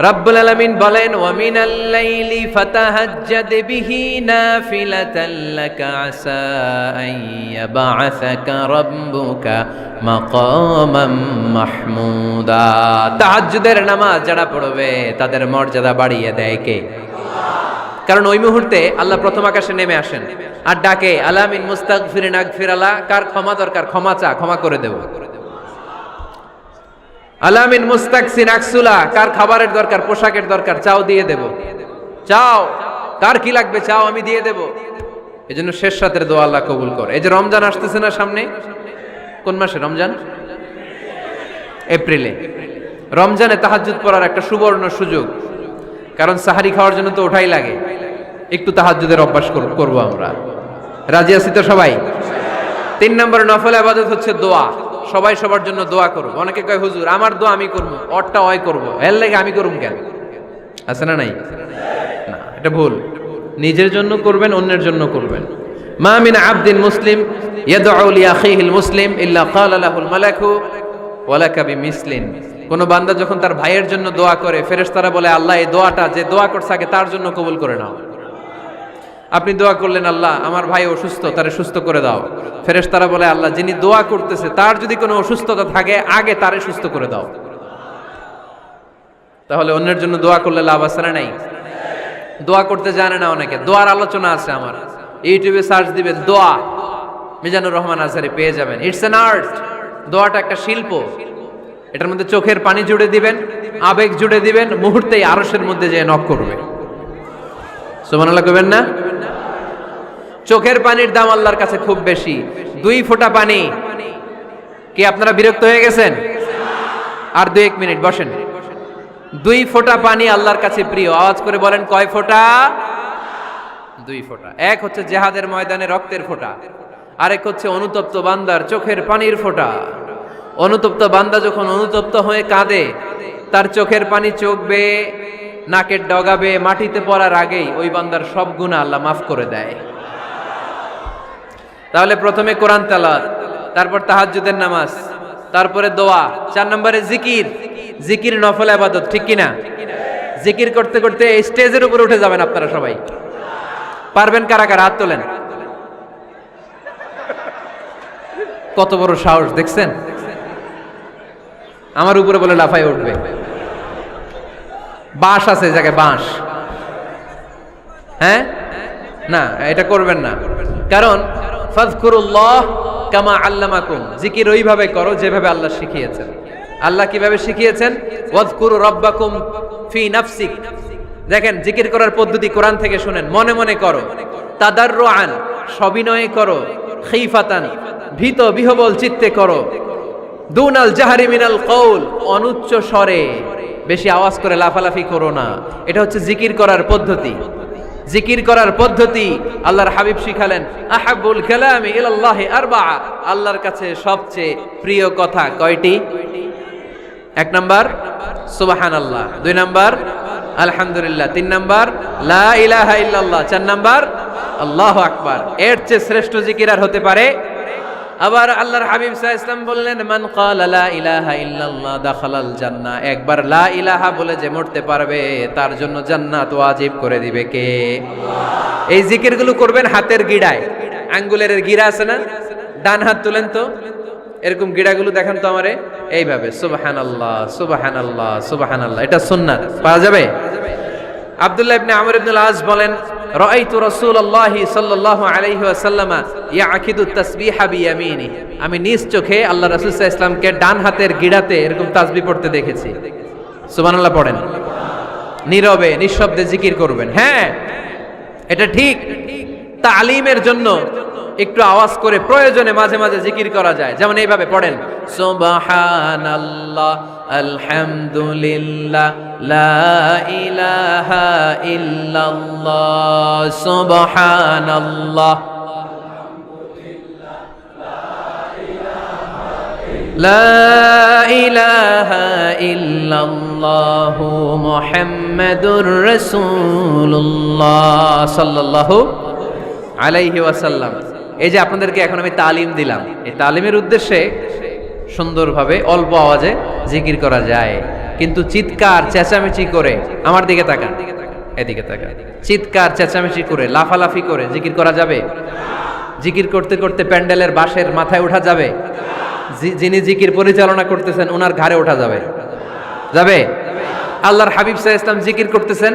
রব্বুল আলামিন বলেন ওয়া মিনাল লাইলি ফাতাহাজ্জাদ বিহি নাফিলাতান লাকা আসা আন ইয়াবআসাকা রাব্বুকা মাকামাম মাহমুদা। তাহাজ্জুদের নামাজ যারা পড়বে তাদের মর্যাদা বাড়িয়ে দেয় কে? কারণ ওই মুহূর্তে আল্লাহ প্রথম আকাশে নেমে আসেন আর ডাকে আলা মিন মুস্তাগফিরিন আগফিরালা। কার ক্ষমা দরকার? ক্ষমা চা, ক্ষমা করে দেব। আলামিন মুস্তাকসিন আকসুলা। কার খাবারের দরকার? পোশাকের দরকার? চাও, দিয়ে দেব। চাও, কার কি লাগবে? চাও, আমি দিয়ে দেব। এজন্য শেষ রাতের দোয়া আল্লাহ কবুল করে। এই যে রমজান আসতেছে না সামনে, কোন মাসে রমজান? এপ্রিলে। রমজানে তাহাজ্জুদ পড়ার একটা সুবর্ণ সুযোগ, কারণ সাহারি খাওয়ার জন্য তো ওঠাই লাগে। একটু তাহাজ্জুদের অভ্যাস করব আমরা। রাজি আছি তো সবাই? 3 নম্বর নফল ইবাদত হচ্ছে দোয়া। সবাই সবার জন্য দোয়া করব। অনেকে কয় হুজুর আমার দোয়া আমি করব, ওরটা ওই করব, এর লাগে আমি করুম কেন? আছে না নাই? না, এটা ভুল। নিজের জন্য করবেন, অন্যের জন্য করবেন। মা মিন আবদিন মুসলিম ইয়াদউ লি আখিহিল মুসলিম ইল্লা ক্বালা লাহুল মালাকু ওয়ালাকা বিমিসলিন। কোন বান্দা যখন তার ভাইয়ের জন্য দোয়া করে, ফেরেশতারা বলে আল্লাহ এই দোয়াটা যে দোয়া করছে আগে তার জন্য কবুল করে নাও। আপনি দোয়া করলেন আল্লাহ আমার ভাই অসুস্থ, তারে সুস্থ করে দাও। ফেরেশতারা বলে আল্লাহ যিনি দোয়া করতেছে তার যদি কোনো অসুস্থতা থাকে আগে তারে সুস্থ করে দাও। তাহলে অন্যের জন্য দোয়া করলে লাভ আছে না নাই? দোয়া করতে জানে না অনেকে। দোয়ার আলোচনা আছে আমার, ইউটিউবে সার্চ দিবেন দোয়া, মিজানুর রহমান আজহারি পেয়ে যাবেন। It's an art. দোয়াটা একটা শিল্প। এটার মধ্যে চোখের পানি জুড়ে দিবেন, আবেগ জুড়ে দিবেন, মুহূর্তেই আরশের মধ্যে যেয়ে নক করবে। সুবহানাল্লাহ কইবেন না? চোখের পানির দাম আল্লাহর কাছে খুব বেশি। 2 ফোঁটা পানি। কি আপনারা বিরক্ত হয়ে গেছেন? আর 2-1 মিনিট বসেন। 2 ফোঁটা পানি আল্লাহর কাছে প্রিয়। আওয়াজ করে বলেন কয় ফোঁটা? 2 ফোঁটা। এক হচ্ছে জিহাদের ময়দানে রক্তের ফোঁটা, আরেক হচ্ছে অনুতপ্ত বান্দার চোখের পানির ফোঁটা। অনুতপ্ত বান্দা যখন অনুতপ্ত হয়ে কাঁদে, তার চোখের পানি চোখ বেয়ে নাকের ডগাবে মাটিতে পড়ার আগেই ওই বান্দার সব গুনাহ আল্লাহ মাফ করে দেয়। তাহলে প্রথমে কোরআন তেলাওয়াত, তারপর তাহাজ্জুদের নামাজ, তারপরে দোয়া, 4 নম্বরে জিকির। জিকির নফল ইবাদত, ঠিক কিনা? জিকির করতে করতে স্টেজের উপরে উঠে যাবেন আপনারা সবাই। পারবেন কারা কারা? হাত তোলেন। কত বড় সাহস দেখছেন? আমার উপরে বলে লাফাই উঠবে। বাঁশ আছে জায়গায়, বাঁশ। হ্যাঁ, না এটা করবেন না। কারণ ফাযকুরুল্লাহ কামা আল্লামাকুম, জিকির ওইভাবে করো যেভাবে আল্লাহ শিখিয়েছেন। আল্লাহ কিভাবে শিখিয়েছেন? ওয়াযকুরু রাব্বাকুম ফি নাফসিক। দেখেন জিকির করার পদ্ধতি কোরআন থেকে শুনেন। মনে মনে করো, তাদাররুআন সবিনয়ে করো, খিফাতান ভীত বিহবল চিত্তে করো, দুনাল জাহরি মিনাল কওল অনুচ্চ স্বরে, বেশি আওয়াজ করে লাফালাফি করো না। এটা হচ্ছে জিকির করার পদ্ধতি। জিকির করার পদ্ধতি আল্লাহর হাবিব শিখালেন, আহাব্বুল কালামি ইলাল্লাহি আরবাআ, আল্লাহর কাছে সবচেয়ে প্রিয় কথা কয়টি? 1 নাম্বার সুবহানাল্লাহ, 2 নাম্বার আলহামদুলিল্লাহ, 3 নাম্বার লা ইলাহা ইল্লাল্লাহ, 4 নাম্বার আল্লাহু আকবার। এর চেয়ে শ্রেষ্ঠ জিকির আর হতে পারে? আবার আল্লাহর হাবিব সাল্লাল্লাহু আলাইহি ওয়াসাল্লাম বললেন, মান ক্বালা লা ইলাহা ইল্লাল্লাহ দাখালাল জান্নাহ। একবার লা ইলাহা বলে যে মরতে পারবে তার জন্য জান্নাত ওয়াজিব করে দিবে কে? আল্লাহ। এই জিকিরগুলো করবেন হাতের গিড়ায়। আঙ্গুলের গিড়া আছে না? ডান হাত তুলেন তো, এরকম গিড়াগুলো দেখান তো আমারে, এইভাবে সুবহানাল্লাহ সুবহানাল্লাহ সুবহানাল্লাহ। এটা সুন্নাত, পাওয়া যাবে? আব্দুল্লাহ ইবনে আমর ইবনে আল-আস বলেন, রাআইতু রাসূলুল্লাহি সাল্লাল্লাহু আলাইহি ওয়াসাল্লাম ইয়াকিদু তাসবিহা বিয়ামিনি। আমি নিজ চোখে আল্লাহ রাসূল সাল্লাল্লাহু আলাইহি ওয়াসাল্লামকে ডান হাতের গিড়াতে এরকম তাসবিহ পড়তে দেখেছি। সুবহানাল্লাহ পড়েন। নীরবে নিঃশব্দে জিকির করবেন। হ্যাঁ, এটা ঠিক। তালিমের জন্য একটু আওয়াজ করে প্রয়োজনে মাঝে মাঝে জিকির করা যায়। যেমন এইভাবে পড়েন, সুবহানাল্লাহ আলহামদুলিল্লাহ লা ইলাহা ইল্লাল্লাহ সুবহানাল্লাহ লা ইলাহা ইল্লাল্লাহ মুহাম্মাদুর রাসূলুল্লাহ সাল্লাল্লাহু আলাইহি ওয়াসাল্লাম। এই যে আপনাদেরকে এখন আমি তালিম দিলাম, এই তালিমের উদ্দেশ্যে সুন্দরভাবে অল্প আওয়াজে জিকির করা যায়, কিন্তু চিৎকার চেঁচামেচি করে, আমার দিকে তাকান, এদিকে তাকান, চিৎকার চেঁচামেচি করে লাফালাফি করে জিকির করা যাবে? জিকির করতে করতে প্যান্ডেলের বাঁশের মাথায় ওঠা যাবে? যিনি জিকির পরিচালনা করতেছেন ওনার ঘাড়ে ওঠা যাবে? যাবে? আল্লাহর হাবিব সাল্লাল্লাহু আলাইহি ওয়াসাল্লাম জিকির করতেছেন,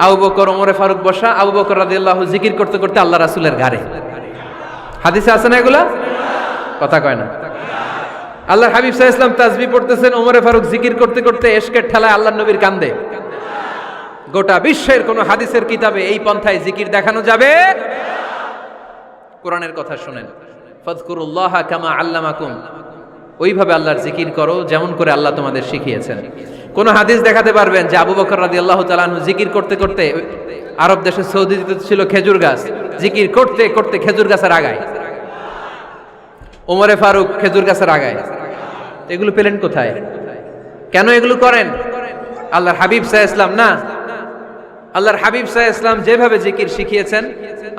আবু বকর ওমরে ফারুক বসা, আবু বকর রাদিয়াল্লাহু জিকির করতে করতে আল্লাহ রাসূলের ঘাড়ে। হাদিসে আছে না এগুলা? কথা কয় না। আল্লাহর হাবিব সাল্লাল্লাহু আলাইহি ওয়াসাল্লাম তাসবিহ পড়তেছেন, ওমরে ফারুক জিকির করতে করতে এশকের ঠেলায় আল্লাহর নবীর কান্দে। গোটা বিশ্বের কোন হাদিসের কিতাবে এই পন্থায় জিকির দেখানো যাবে? কোরআনের কথা শুনেন, ফাযকুরুল্লাহা কামা আল্লামাকুম, ওইভাবে আল্লাহর জিকির করো যেমন করে আল্লাহ তোমাদের শিখিয়েছেন। কোন হাদিস দেখাতে পারবেন যে আবু বকর রাদিয়াল্লাহু তাআলা আনহু জিকির করতে করতে, আরব দেশে সৌদিতে ছিল খেজুর গাছ, জিকির করতে করতে খেজুর গাছের আগায়, ওমরে ফারুক খেজুর গাছের আগায়, এগুলো পেলেন কোথায়? কেন এগুলো করেন? আল্লাহর হাবিব সাল্লাল্লাহু আলাইহি ওয়াসাল্লাম না, আল্লাহর হাবিব সাল্লাল্লাহু আলাইহি ওয়াসাল্লাম যেভাবে জিকির শিখিয়েছেন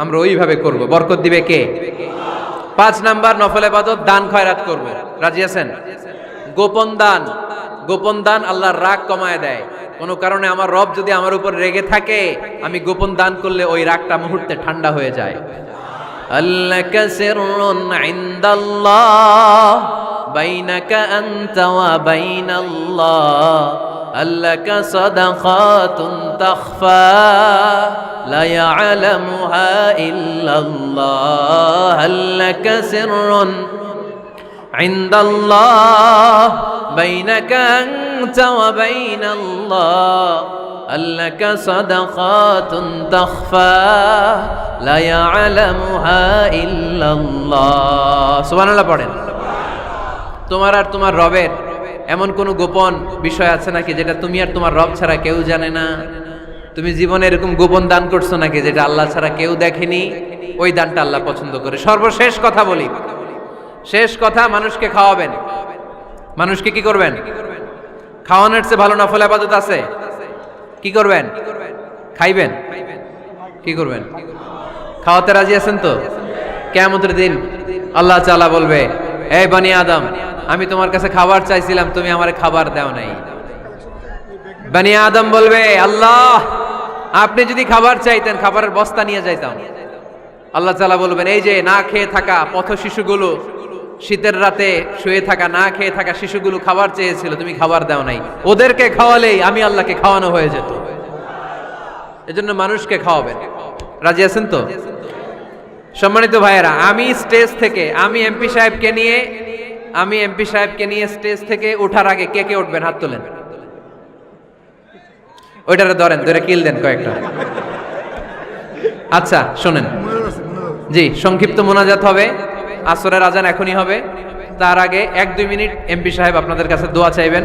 আমরা ওইভাবে করব। বরকত দিবে কে? 5 নাম্বার নফল ইবাদত, দান খয়রাত করব। রাজি আছেন? গোপন দান, গোপন দান আল্লাহর রাগ কমায় দেয়। কোন কারণে আমার রব যদি আমার উপর রেগে থাকে, আমি গোপন দান করলে ওই রাগটা মুহূর্তে ঠান্ডা হয়ে যায়। আল্লাকা সিররুন ইনদাল্লাহ বাইনাকা আনতা ওয়া বাইনাল্লাহ, আল্লাকা সাদাকাতুন তাখফা লা ইয়ালামুহা ইল্লাল্লাহ, আল্লাকা সিররুন ইনদাল্লাহ বাইনাকা আনতা ওয়া বাইনাল্লাহ, আল্লাকা সাদাকাতুন তাখফা লা ইয়ালামুহা ইল্লাল্লাহ। সুবহানাল্লাহ পড়েন। তোমার আর তোমার রবের এমন কোন গোপন বিষয় আছে নাকি যেটা তুমি আর তোমার রব ছাড়া কেউ জানে না? তুমি জীবনে এরকম গোপন দান করছো নাকি যেটা আল্লাহ ছাড়া কেউ দেখেনি? ওই দানটা আল্লাহ পছন্দ করে। সর্বশেষ কথা বলি, শেষ কথা, মানুষকে খাওয়াবেন। মানুষকে কি করবেন? খাওয়ানোর চেয়ে ভালো নফল ইবাদত আছে? কি করবেন? খাইবেন। কি করবেন? খাওয়াতে রাজি আছেন তো? কিয়ামতের দিন আল্লাহ তাআলা বলবে, এই বনি আদম, আমি তোমার কাছে খাবার চাইছিলাম, তুমি আমারে খাবার দাও নাই। বনি আদম বলবে, আল্লাহ আপনি যদি খাবার চাইতেন খাবারের বস্তা নিয়ে যাইতাম। আল্লাহ তাআলা বলবেন, এই যে না খেয়ে থাকা পথ শিশুগুলো, শীতের রাতে শুয়ে থাকা না খেয়ে থাকা শিশুগুলো খাবার চেয়েছিল, তুমি খাবার দাও নাই, ওদেরকে খাওয়ালেই আমি আল্লাহকে খাওয়ানো হয়ে যেত। এজন্য মানুষকে খাওয়াবেন। রাজি আছেন তো? সম্মানিত ভাইয়েরা, আমি স্টেজ থেকে, আমি এমপি সাহেবকে নিয়ে স্টেজ থেকে ওঠার আগে কে কে উঠবেন? হাত তোলেন। ওইটারে ধরেন, ধরে কিল দেন কয়েকটা। আচ্ছা শোনেন, জি সংক্ষিপ্ত মোনাজাত হবে, আসরের আজান এখনই হবে, তার আগে 1-2 মিনিট এমপি সাহেব আপনাদের কাছে দোয়া চাইবেন।